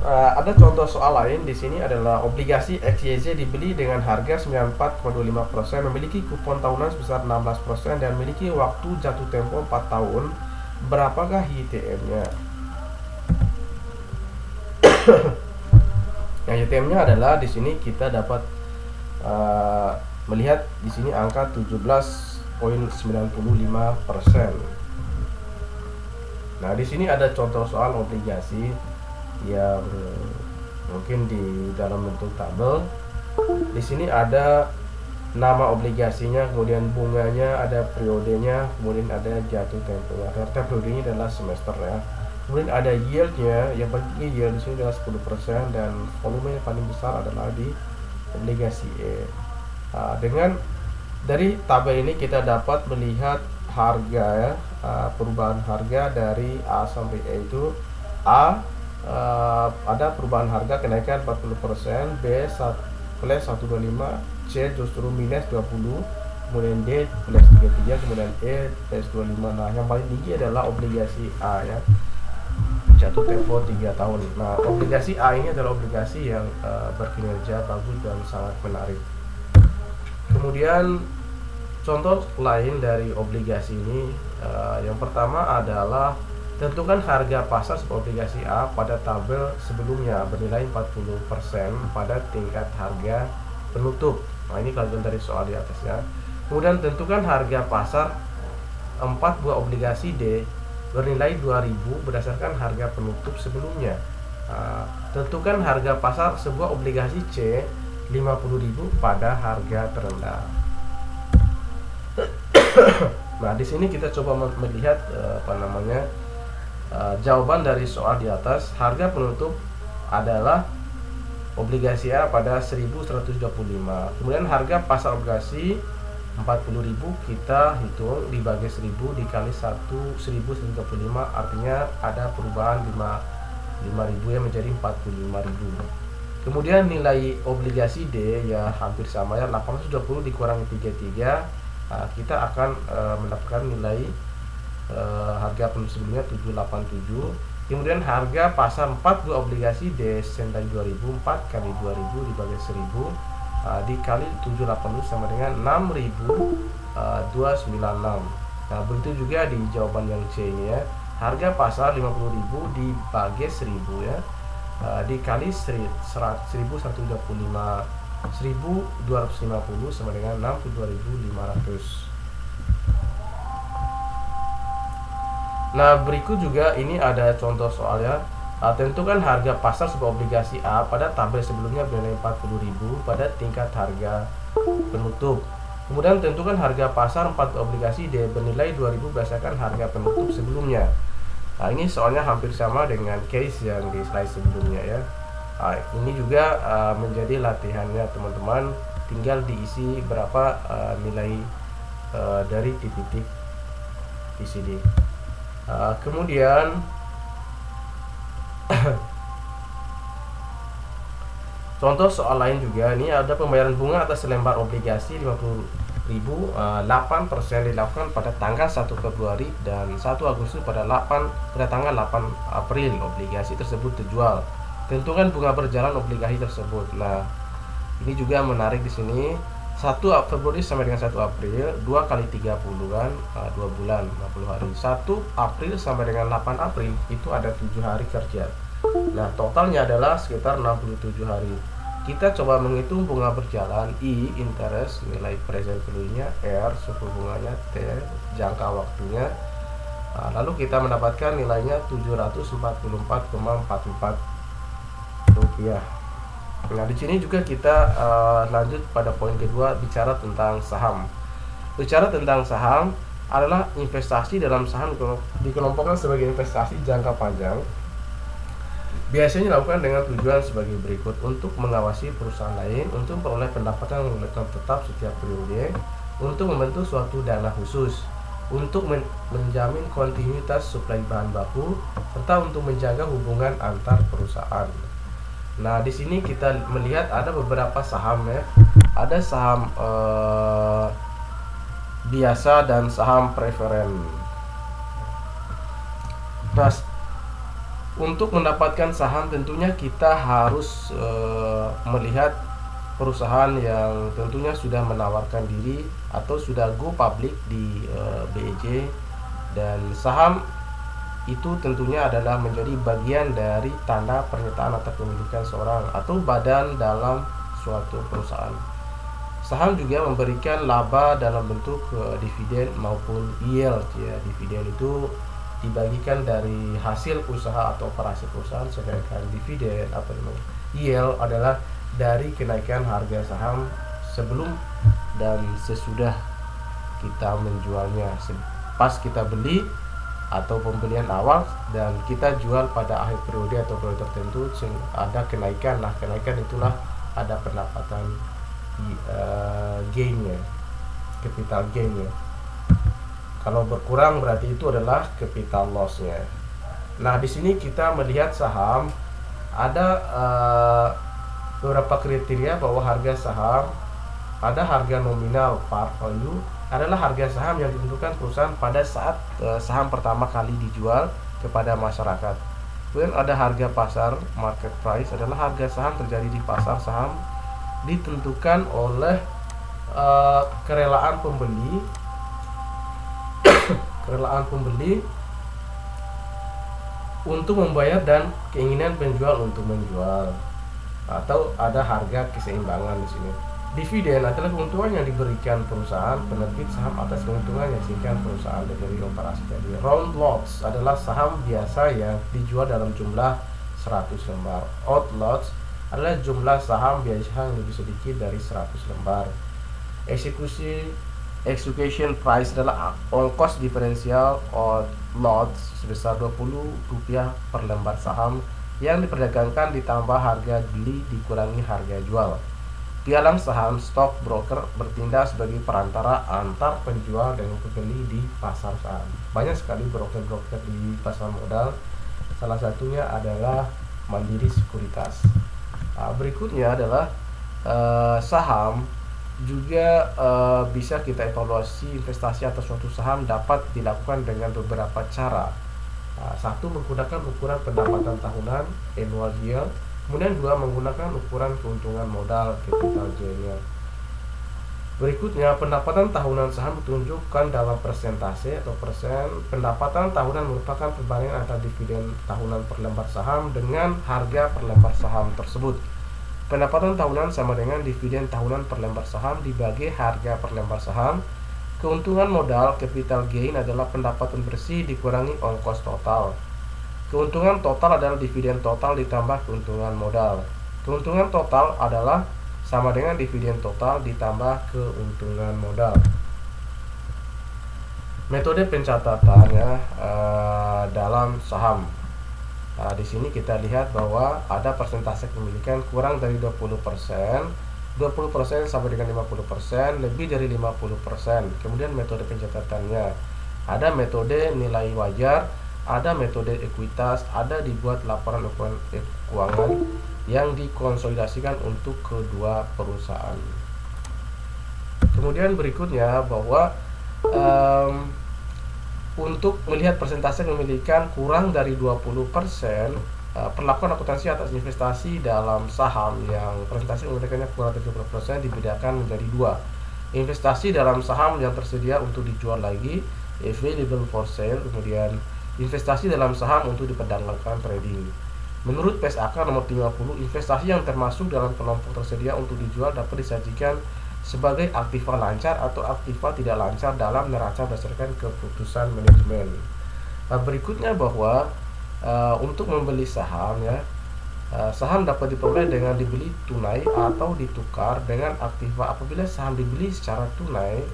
ada contoh soal lain. Di sini adalah obligasi XYZ dibeli dengan harga 94,25%, memiliki kupon tahunan sebesar 16% dan memiliki waktu jatuh tempo 4 tahun. Berapakah YTM-nya? Yang YTM-nya adalah di sini kita dapat melihat di sini angka 17,95%. Nah, di sini ada contoh soal obligasi yang mungkin di dalam bentuk tabel. Di sini ada nama obligasinya, kemudian bunganya, ada periodenya, kemudian ada jatuh temponya. Ternyata periodenya adalah semester ya. Kemudian ada yieldnya, yang bagi yield di sini adalah 10% dan volume yang paling besar adalah di obligasi E. Dengan dari tabel ini kita dapat melihat harga ya, perubahan harga dari A sampai E itu A ada perubahan harga kenaikan 40%, B plus 125, C justru minus 20, kemudian D plus 33, kemudian E plus 25. Nah, yang paling tinggi adalah obligasi A ya, jatuh tempo 3 tahun. Nah, obligasi A ini adalah obligasi yang berkinerja bagus dan sangat menarik. Kemudian contoh lain dari obligasi ini, yang pertama adalah tentukan harga pasar sebuah obligasi A pada tabel sebelumnya bernilai 40% pada tingkat harga penutup. Nah, ini kelanjutan dari soal di atasnya. Kemudian tentukan harga pasar 4 buah obligasi D bernilai 2.000 berdasarkan harga penutup sebelumnya. Tentukan harga pasar sebuah obligasi C 50.000 pada harga terendah. Nah, di sini kita coba melihat jawaban dari soal di atas. Harga penutup adalah obligasi A pada 1.125. Kemudian harga pasar obligasi 40.000 kita hitung dibagi 1.000 dikali 1.125, artinya ada perubahan 5.000 yang menjadi 45.000. Kemudian nilai obligasi D ya hampir sama ya, 820 dikurangi 33, kita akan mendapatkan nilai harga penutup sebelumnya 787. Kemudian harga pasar 4 buah obligasi D senilai 2.000, 4 kali 2.000 dibagi 1.000 dikali 780 sama dengan 6.296. Nah, begitu juga di jawaban yang C ini ya, harga pasar 50.000 dibagi 1.000 ya, dikali 1.125, 1.250 sama dengan 62.500. Nah, berikut juga ini ada contoh soalnya. Tentukan harga pasar sebuah obligasi A pada tabel sebelumnya bernilai 40.000 pada tingkat harga penutup. Kemudian tentukan harga pasar 4 obligasi D bernilai 2.000 berdasarkan harga penutup sebelumnya. Nah, ini soalnya hampir sama dengan case yang di slide sebelumnya ya. Ini juga menjadi latihannya teman-teman, tinggal diisi berapa nilai dari titik di sini. Kemudian contoh soal lain juga, ini ada pembayaran bunga atas lembar obligasi 50.000, 8% dilakukan pada tanggal 1 Februari dan 1 Agustus pada tanggal 8 April obligasi tersebut terjual. Tentukan bunga berjalan obligasi tersebut. Nah, ini juga menarik di sini. Februari sampai dengan 1 April, 2 kali 30 kan, 2 bulan 50 hari. 1 April sampai dengan 8 April itu ada 7 hari kerja. Nah, totalnya adalah sekitar 67 hari. Kita coba menghitung bunga berjalan, I interest, nilai present value-nya, R suku bunganya, T jangka waktunya. Nah, lalu kita mendapatkan nilainya 744,44 rupiah. Nah, di sini juga kita lanjut pada poin kedua, bicara tentang saham. Bicara tentang saham adalah investasi dalam saham dikelompokkan sebagai investasi jangka panjang. Biasanya dilakukan dengan tujuan sebagai berikut: untuk mengawasi perusahaan lain, untuk memperoleh pendapatan yang tetap setiap periode, untuk membentuk suatu dana khusus, untuk menjamin kontinuitas suplai bahan baku, serta untuk menjaga hubungan antar perusahaan. Nah, di sini kita melihat ada beberapa saham ya. Ada saham biasa dan saham preferen. Nah, untuk mendapatkan saham tentunya kita harus melihat perusahaan yang tentunya sudah menawarkan diri atau sudah go public di BEJ, dan saham itu tentunya adalah menjadi bagian dari tanda pernyataan atau kepemilikan seorang atau badan dalam suatu perusahaan. Saham juga memberikan laba dalam bentuk dividen maupun yield ya. Dividen itu dibagikan dari hasil usaha atau operasi perusahaan, sedangkan dividen atau yield adalah dari kenaikan harga saham sebelum dan sesudah kita menjualnya. Pas kita beli atau pembelian awal dan kita jual pada akhir periode atau periode tertentu ada kenaikan. Nah, kenaikan itulah ada pendapatan gainnya, capital gainnya. Kalau berkurang berarti itu adalah capital lossnya. Nah, di sini kita melihat saham ada beberapa kriteria bahwa harga saham ada harga nominal par value, adalah harga saham yang ditentukan perusahaan pada saat saham pertama kali dijual kepada masyarakat. Kemudian ada harga pasar, market price, adalah harga saham terjadi di pasar saham, ditentukan oleh kerelaan pembeli untuk membayar dan keinginan penjual untuk menjual, atau ada harga keseimbangan di sini. Dividen adalah keuntungan yang diberikan perusahaan penerbit saham atas keuntungan yang dihasilkan perusahaan dari operasi tadi. Round lots adalah saham biasa yang dijual dalam jumlah 100 lembar. Odd lots adalah jumlah saham biasa yang lebih sedikit dari 100 lembar. Execution price adalah ongkos diferensial odd lots sebesar Rp20 per lembar saham yang diperdagangkan ditambah harga beli dikurangi harga jual. Pialang saham, stock broker bertindak sebagai perantara antar penjual dan pembeli di pasar saham. Banyak sekali broker-broker di pasar modal. Salah satunya adalah Mandiri Sekuritas. Berikutnya adalah saham juga bisa kita evaluasi investasi atau suatu saham dapat dilakukan dengan beberapa cara. Satu, menggunakan ukuran pendapatan tahunan annual yield. Kemudian dua, menggunakan ukuran keuntungan modal capital gain-nya. Berikutnya, pendapatan tahunan saham ditunjukkan dalam persentase atau persen. Pendapatan tahunan merupakan perbandingan antara dividen tahunan per lembar saham dengan harga per lembar saham tersebut. Pendapatan tahunan sama dengan dividen tahunan per lembar saham dibagi harga per lembar saham. Keuntungan modal capital gain adalah pendapatan bersih dikurangi ongkos total. Keuntungan total adalah dividen total ditambah keuntungan modal. Keuntungan total adalah sama dengan dividen total ditambah keuntungan modal. Metode pencatatannya dalam saham. Di sini kita lihat bahwa ada persentase kepemilikan kurang dari 20%, 20% sampai dengan 50%, lebih dari 50%. Kemudian metode pencatatannya. Ada metode nilai wajar, ada metode ekuitas, ada dibuat laporan keuangan yang dikonsolidasikan untuk kedua perusahaan. Kemudian berikutnya bahwa untuk melihat persentase kepemilikan kurang dari 20%, perlakuan akuntansi atas investasi dalam saham yang presentasi menggunakannya kurang 70% dibedakan menjadi dua. Investasi dalam saham yang tersedia untuk dijual lagi, available for sale, kemudian investasi dalam saham untuk diperdagangkan trading. Menurut PSAK nomor 50, investasi yang termasuk dalam kelompok tersedia untuk dijual dapat disajikan sebagai aktiva lancar atau aktiva tidak lancar dalam neraca berdasarkan keputusan manajemen. Berikutnya bahwa untuk membeli saham saham dapat diperoleh dengan dibeli tunai atau ditukar dengan aktiva. Apabila saham dibeli secara tunai,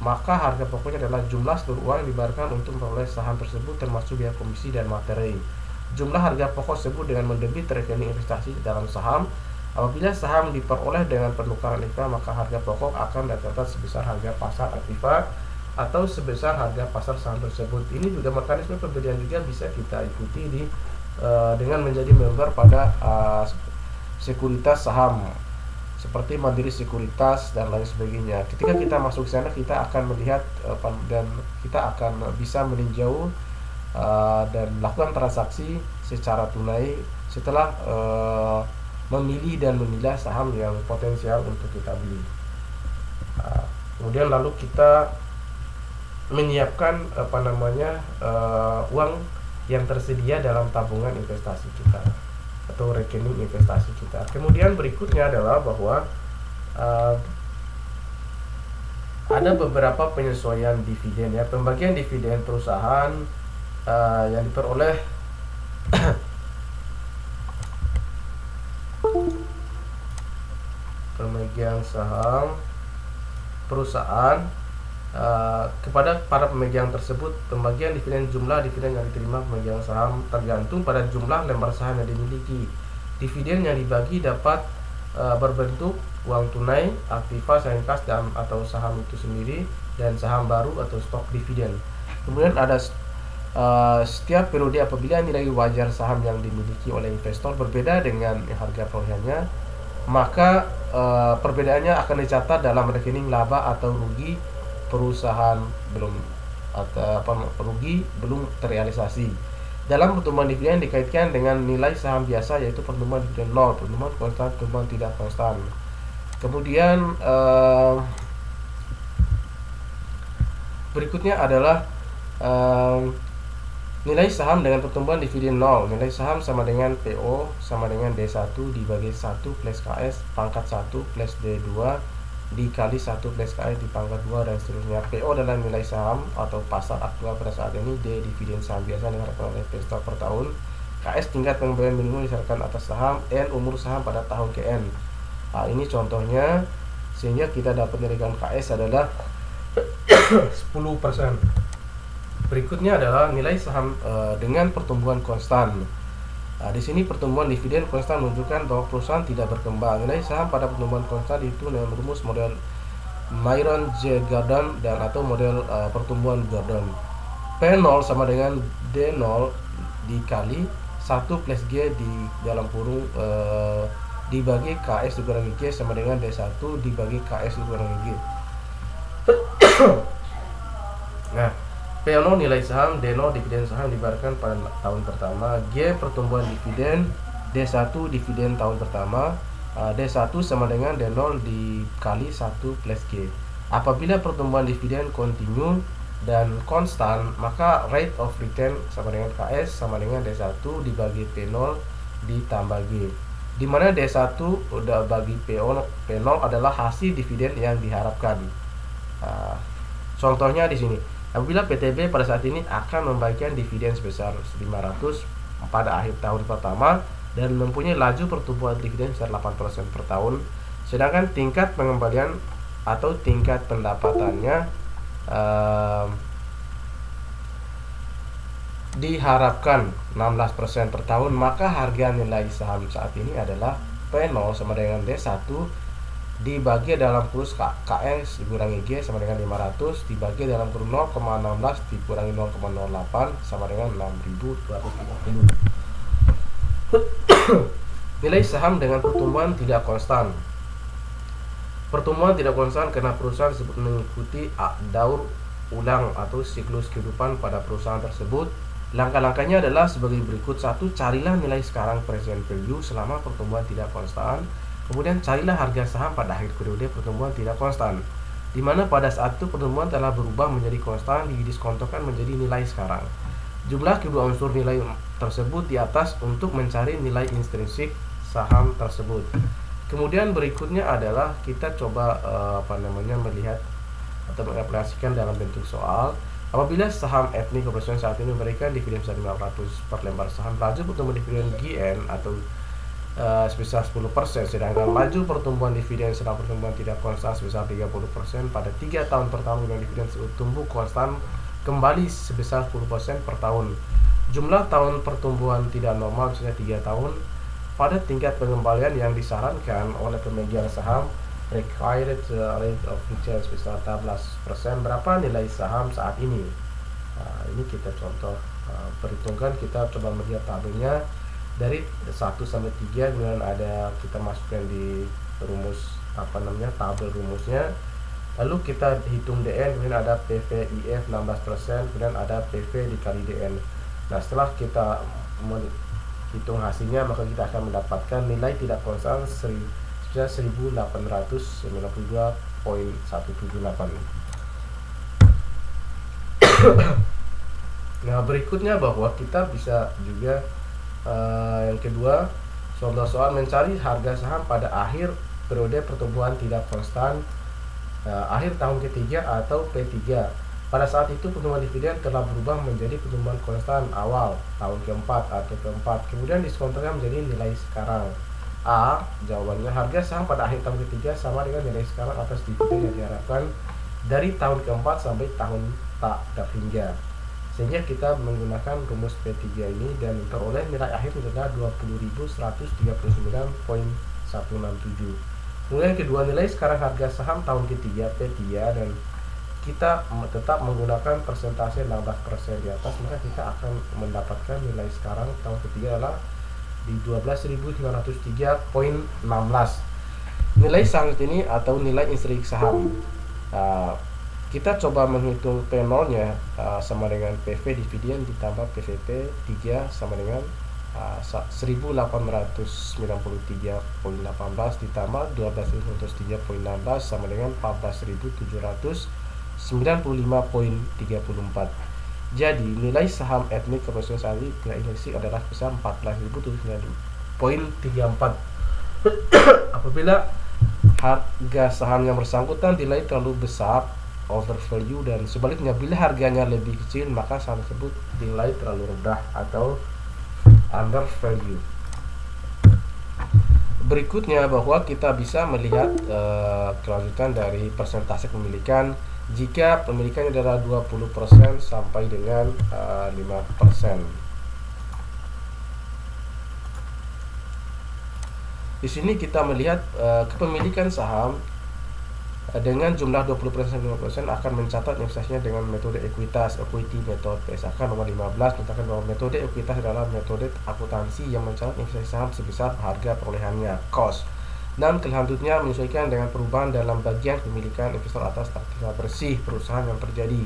maka harga pokoknya adalah jumlah seluruh uang yang dibayarkan untuk memperoleh saham tersebut termasuk biaya komisi dan materi. Jumlah harga pokok tersebut dengan mendebit rekening investasi dalam saham. Apabila saham diperoleh dengan penukaran aktiva, maka harga pokok akan tercatat sebesar harga pasar aktiva atau sebesar harga pasar saham tersebut. Ini juga mekanisme pembelian juga bisa kita ikuti dengan menjadi member pada sekuritas saham seperti Mandiri Sekuritas dan lain sebagainya. Ketika kita masuk ke sana, kita akan melihat dan kita akan bisa meninjau dan melakukan transaksi secara tunai setelah memilih dan memilah saham yang potensial untuk kita beli. Kemudian lalu kita menyiapkan uang yang tersedia dalam tabungan investasi kita atau rekening investasi kita. Kemudian berikutnya adalah bahwa ada beberapa penyesuaian dividen pembagian dividen perusahaan yang diperoleh pemegang saham perusahaan kepada para pemegang tersebut. Pembagian dividen, jumlah dividen yang diterima pemegang saham tergantung pada jumlah lembar saham yang dimiliki. Dividen yang dibagi dapat berbentuk uang tunai, aktiva, saham kas dan atau saham itu sendiri, dan saham baru atau stok dividen. Kemudian ada setiap periode apabila nilai wajar saham yang dimiliki oleh investor berbeda dengan harga perolehannya, maka perbedaannya akan dicatat dalam rekening laba atau rugi perusahaan rugi belum terrealisasi. Dalam pertumbuhan dividen dikaitkan dengan nilai saham biasa, yaitu pertumbuhan dividen nol, pertumbuhan konstan, pertumbuhan tidak konstan. Kemudian berikutnya adalah nilai saham dengan pertumbuhan dividen 0. Nilai saham sama dengan PO sama dengan D1 dibagi 1 plus KS pangkat 1 plus D2 dikali 1 plus KS di pangkat 2 dan seterusnya. PO adalah nilai saham atau pasar aktual pada saat ini. D dividen saham biasa yang diharapkan oleh investor per tahun. KS tingkat pengembalian minimum disyaratkan atas saham. N umur saham pada tahun ke N. Ini contohnya, sehingga kita dapat nilaikan KS adalah 10%. Berikutnya adalah nilai saham dengan pertumbuhan konstan. Di sini pertumbuhan dividen konstan menunjukkan bahwa perusahaan tidak berkembang. Nilai saham pada pertumbuhan konstan itu dengan rumus model Myron J. Gordon dan atau model pertumbuhan Gordon. P0 sama dengan D0 dikali 1 plus G di dalam kurung dibagi KS dikurangi G sama dengan D1 dibagi KS dikurangi G. Nah, P0 nilai saham, D0 dividen saham dibayarkan pada tahun pertama, G pertumbuhan dividen, D1 dividen tahun pertama, D1 sama dengan D0 dikali 1 plus G. Apabila pertumbuhan dividen kontinu dan konstan, maka rate of return sama dengan KS sama dengan D1 dibagi P0 ditambah G, di mana D1 udah bagi P0 adalah hasil dividen yang diharapkan. Contohnya di sini, apabila PTB pada saat ini akan membagikan dividen sebesar 500 pada akhir tahun pertama dan mempunyai laju pertumbuhan dividen sebesar 8% per tahun, sedangkan tingkat pengembalian atau tingkat pendapatannya diharapkan 16% per tahun, maka harga nilai saham saat ini adalah P0 sama dengan D1 dibagi dalam kurus KS dikurangi G sama dengan 500 dibagi dalam kurung 0,16 dikurangi 0,08 sama dengan 6.230. Nilai saham dengan pertumbuhan tidak konstan. Pertumbuhan tidak konstan karena perusahaan tersebut mengikuti daur ulang atau siklus kehidupan pada perusahaan tersebut. Langkah-langkahnya adalah sebagai berikut. 1. Carilah nilai sekarang present value selama pertumbuhan tidak konstan. Kemudian carilah harga saham pada akhir periode pertumbuhan tidak konstan, di mana pada saat itu pertumbuhan telah berubah menjadi konstan, didiskontokan menjadi nilai sekarang. Jumlah kedua unsur nilai tersebut di atas untuk mencari nilai intrinsik saham tersebut. Kemudian berikutnya adalah kita coba melihat atau mengaplikasikan dalam bentuk soal. Apabila saham Ethnic Corporation saat ini memberikan dividen sebesar 500 per lembar saham, laju pertumbuhan dividen GN atau sebesar 10%, sedangkan laju pertumbuhan dividen setelah pertumbuhan tidak konstan sebesar 30% pada 3 tahun pertama, dengan dividen tumbuh konstan kembali sebesar 10% per tahun. Jumlah tahun pertumbuhan tidak normal misalnya 3 tahun. Pada tingkat pengembalian yang disarankan oleh pemegang saham required rate of return sebesar 14%, berapa nilai saham saat ini? Nah, ini kita contoh perhitungkan. Kita coba melihat tabelnya dari 1 sampai 3, kemudian ada kita masukkan di rumus tabel rumusnya, lalu kita hitung DN, kemudian ada PVIF 16%, kemudian ada PV dikali DN. Nah, setelah kita hitung hasilnya, maka kita akan mendapatkan nilai tidak konstan 1892.178. Nah, berikutnya bahwa kita bisa juga yang kedua, contoh soal mencari harga saham pada akhir periode pertumbuhan tidak konstan, akhir tahun ketiga atau P3. Pada saat itu pertumbuhan dividen telah berubah menjadi pertumbuhan konstan awal tahun keempat atau keempat, kemudian diskontonya menjadi nilai sekarang. A. Jawabannya, harga saham pada akhir tahun ketiga sama dengan nilai sekarang atas dividen yang diharapkan dari tahun keempat sampai tahun tak hingga. Sehingga kita menggunakan rumus P3 ini dan memperoleh nilai akhir adalah 20.139.167. Kemudian kedua, nilai sekarang harga saham tahun ketiga P3, dan kita tetap menggunakan persentase 16% di atas, maka kita akan mendapatkan nilai sekarang tahun ketiga adalah di 12.903.16. Nilai selanjutnya ini atau nilai intrinsik saham. Kita coba menghitung P0 nya sama dengan PV dividen ditambah PVP 3 sama dengan 1893.18 ditambah 12.903.16 sama dengan 14.795.34. Jadi nilai saham Ethnic Corporation saat ini nilai intrinsik adalah sebesar 14.795.34. Apabila harga saham yang bersangkutan dinilai terlalu besar, over value, dan sebaliknya bila harganya lebih kecil maka saham tersebut dinilai terlalu rendah atau under value. Berikutnya bahwa kita bisa melihat kelanjutan dari persentase pemilikan jika pemilikannya adalah 20% sampai dengan 5%. Di sini kita melihat kepemilikan saham dengan jumlah 20% 5% akan mencatat investasinya dengan metode ekuitas, equity method. PSAK nomor 15 menyatakan bahwa metode ekuitas adalah metode akuntansi yang mencatat investasi saham sebesar harga perolehannya, cost, dan selanjutnya menyesuaikan dengan perubahan dalam bagian pemilikan investor atas aktivitas bersih perusahaan yang terjadi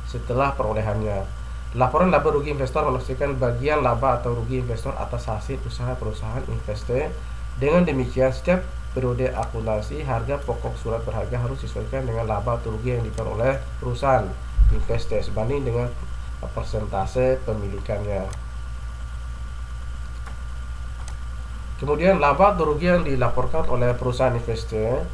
setelah perolehannya. Laporan laba rugi investor menafsirkan bagian laba atau rugi investor atas hasil usaha perusahaan investe. Dengan demikian, setiap periode akuntansi harga pokok surat berharga harus disesuaikan dengan laba atau rugi yang diperoleh perusahaan investe sebanding dengan persentase pemilikannya. Kemudian laba atau rugi yang dilaporkan oleh perusahaan investe.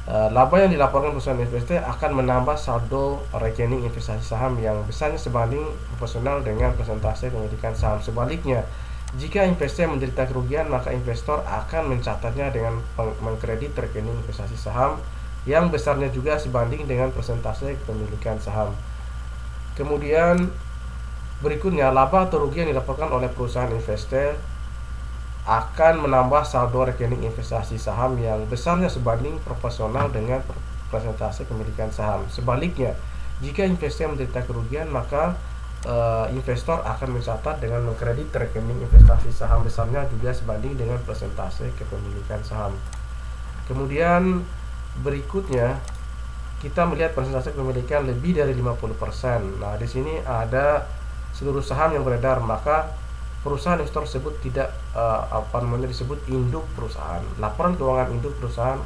Laba yang dilaporkan perusahaan investe akan menambah saldo rekening investasi saham yang besarnya sebanding proporsional dengan persentase pemilikan saham. Sebaliknya, jika investasi menderita kerugian, maka investor akan mencatatnya dengan mengkredit rekening investasi saham yang besarnya juga sebanding dengan persentase kepemilikan saham. Kemudian berikutnya, laba atau rugi yang dilaporkan oleh perusahaan investe akan menambah saldo rekening investasi saham yang besarnya sebanding proporsional dengan persentase kepemilikan saham. Sebaliknya, jika investasi menderita kerugian, maka investor akan mencatat dengan mengkredit rekening investasi saham besarnya juga sebanding dengan persentase kepemilikan saham. Kemudian berikutnya kita melihat persentase kepemilikan lebih dari 50%. Nah, di sini ada seluruh saham yang beredar, maka perusahaan investor tersebut tidak disebut induk perusahaan. Laporan keuangan induk perusahaan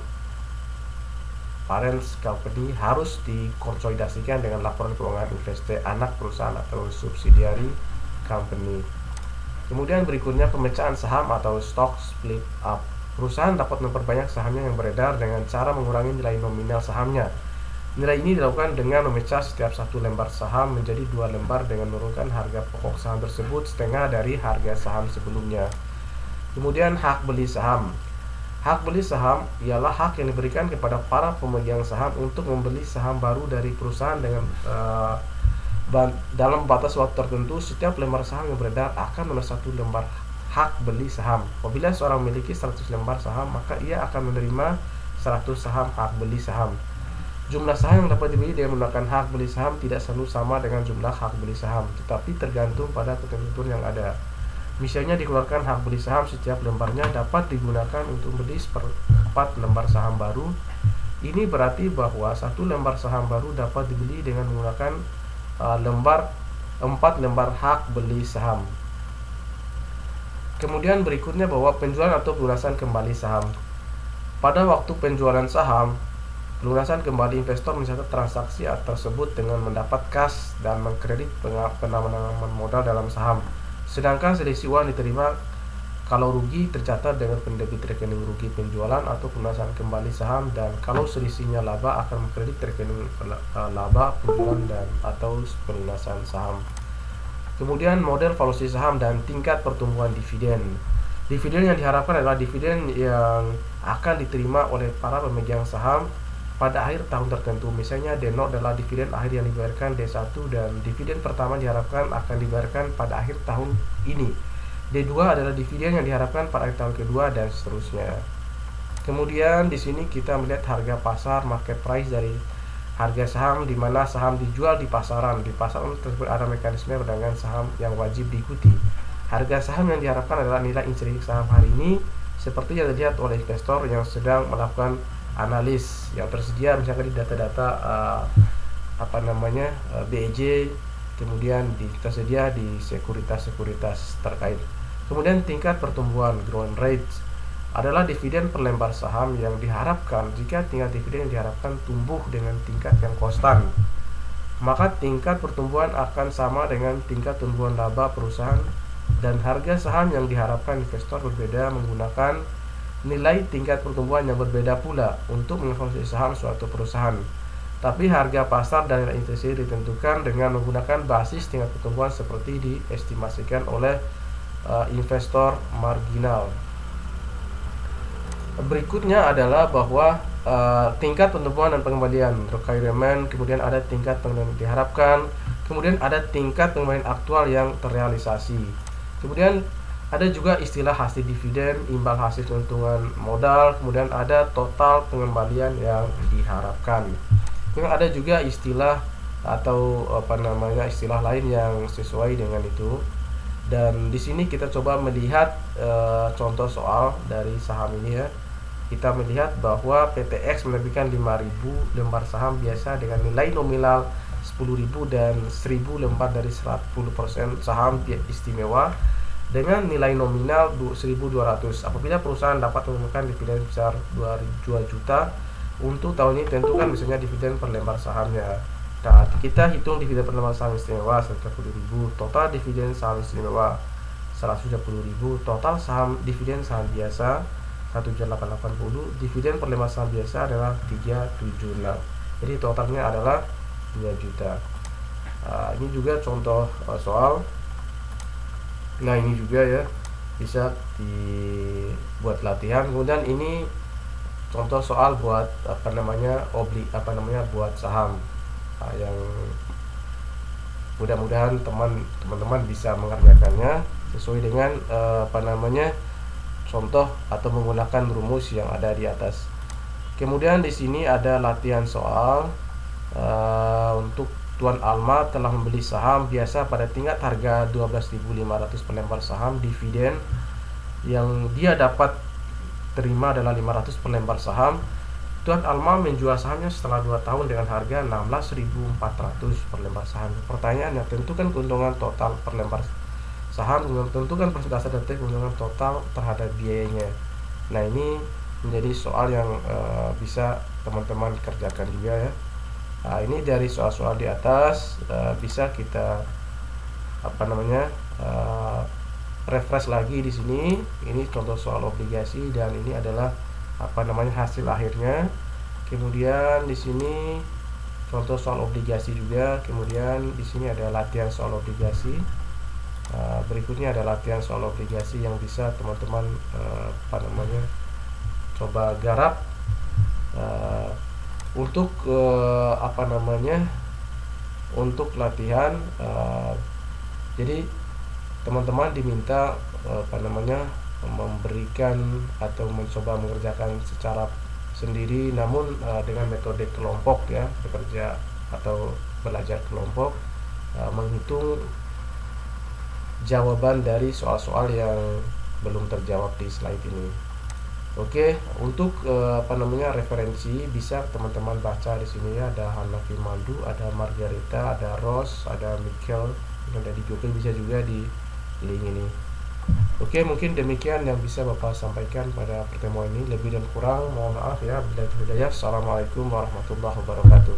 parent company harus dikonsolidasikan dengan laporan keuangan investasi anak perusahaan atau subsidiary company. Kemudian berikutnya pemecahan saham atau stock split up. Perusahaan dapat memperbanyak sahamnya yang beredar dengan cara mengurangi nilai nominal sahamnya. Nilai ini dilakukan dengan memecah setiap satu lembar saham menjadi 2 lembar dengan menurunkan harga pokok saham tersebut setengah dari harga saham sebelumnya. Kemudian hak beli saham. Hak beli saham ialah hak yang diberikan kepada para pemegang saham untuk membeli saham baru dari perusahaan dengan dalam batas waktu tertentu. Setiap lembar saham yang beredar akan menerima 1 lembar hak beli saham. Apabila seorang memiliki 100 lembar saham, maka ia akan menerima 100 saham hak beli saham. Jumlah saham yang dapat dibeli dengan menggunakan hak beli saham tidak selalu sama dengan jumlah hak beli saham, tetapi tergantung pada ketentuan yang ada. Misalnya dikeluarkan hak beli saham setiap lembarnya dapat digunakan untuk membeli 4 lembar saham baru. Ini berarti bahwa 1 lembar saham baru dapat dibeli dengan menggunakan 4 lembar hak beli saham. Kemudian berikutnya bahwa penjualan atau pelunasan kembali saham. Pada waktu penjualan saham, pelunasan kembali investor mencatat transaksi tersebut dengan mendapat kas dan mengkredit penanaman modal dalam saham. Sedangkan selisih uang diterima kalau rugi tercatat dengan pendebit rekening rugi penjualan atau pelunasan kembali saham, dan kalau selisihnya laba akan mengkredit rekening laba penjualan dan atau pelunasan saham. Kemudian model valuasi saham dan tingkat pertumbuhan dividen. Dividen yang diharapkan adalah dividen yang akan diterima oleh para pemegang saham pada akhir tahun tertentu. Misalnya D0 adalah dividen akhir yang dibayarkan D1, dan dividen pertama diharapkan akan dibayarkan pada akhir tahun ini. D2 adalah dividen yang diharapkan pada akhir tahun kedua, dan seterusnya. Kemudian di sini kita melihat harga pasar, market price dari harga saham, di mana saham dijual di pasaran. Di pasaran tersebut ada mekanisme perdagangan saham yang wajib diikuti. Harga saham yang diharapkan adalah nilai intrinsik saham hari ini, seperti yang dilihat oleh investor yang sedang melakukan analis yang tersedia misalkan di data-data BEJ, kemudian tersedia di sekuritas-sekuritas terkait. Kemudian tingkat pertumbuhan growth rate adalah dividen per lembar saham yang diharapkan. Jika tingkat dividen yang diharapkan tumbuh dengan tingkat yang konstan, maka tingkat pertumbuhan akan sama dengan tingkat tumbuhan laba perusahaan, dan harga saham yang diharapkan investor berbeda menggunakan nilai tingkat pertumbuhan yang berbeda pula untuk mengevaluasi saham suatu perusahaan. Tapi harga pasar dan nilai intrinsik ditentukan dengan menggunakan basis tingkat pertumbuhan seperti diestimasikan oleh investor marginal. Berikutnya adalah bahwa tingkat pertumbuhan dan pengembalian requirement, kemudian ada tingkat pengembalian diharapkan, kemudian ada tingkat pengembalian aktual yang terrealisasi. Kemudian ada juga istilah hasil dividen, imbal hasil keuntungan modal, kemudian ada total pengembalian yang diharapkan. Kemudian ada juga istilah atau istilah lain yang sesuai dengan itu. Dan di sini kita coba melihat contoh soal dari saham ini ya. Kita melihat bahwa PTX menerbitkan 5.000 lembar saham biasa dengan nilai nominal 10.000 dan 1.000 lembar dari 100% saham istimewa dengan nilai nominal 1.200. Apabila perusahaan dapat menemukan dividen sebesar 2 juta untuk tahun ini, tentukan misalnya dividen per lembar sahamnya. Nah, kita hitung dividen per lembar saham istimewa 130.000, total dividen saham istimewa 130.000, total saham dividen saham biasa 1.880, dividen per lembar saham biasa adalah 376. Jadi totalnya adalah 2 juta. Ini juga contoh soal. Nah, ini juga ya bisa dibuat latihan. Kemudian ini contoh soal buat buat saham. Yang mudah-mudahan teman-teman bisa mengerjakannya sesuai dengan contoh atau menggunakan rumus yang ada di atas. Kemudian di sini ada latihan soal untuk Tuan Alma telah membeli saham biasa pada tingkat harga 12.500 per lembar saham. Dividen yang dia dapat terima adalah 500 per lembar saham. Tuan Alma menjual sahamnya setelah 2 tahun dengan harga 16.400 per lembar saham. Pertanyaannya, tentukan keuntungan total per lembar saham, tentukan persentase detik keuntungan total terhadap biayanya. Nah, ini menjadi soal yang bisa teman-teman kerjakan juga ya. Nah, ini dari soal-soal di atas bisa kita refresh lagi di sini. Ini contoh soal obligasi dan ini adalah hasil akhirnya. Kemudian di sini contoh soal obligasi juga. Kemudian di sini ada latihan soal obligasi. Berikutnya ada latihan soal obligasi yang bisa teman-teman coba garap untuk untuk latihan. Jadi teman-teman diminta memberikan atau mencoba mengerjakan secara sendiri, namun dengan metode kelompok ya, bekerja atau belajar kelompok, menghitung jawaban dari soal-soal yang belum terjawab di slide ini. Oke, untuk referensi bisa teman-teman baca di sini ya, ada Hanafi Mandu, ada Margarita, ada Rose, ada Michael, ada di Google, bisa juga di link ini. Oke, mungkin demikian yang bisa Bapak sampaikan pada pertemuan ini. Lebih dan kurang mohon maaf ya. Bila tidak, Assalamualaikum warahmatullahi wabarakatuh.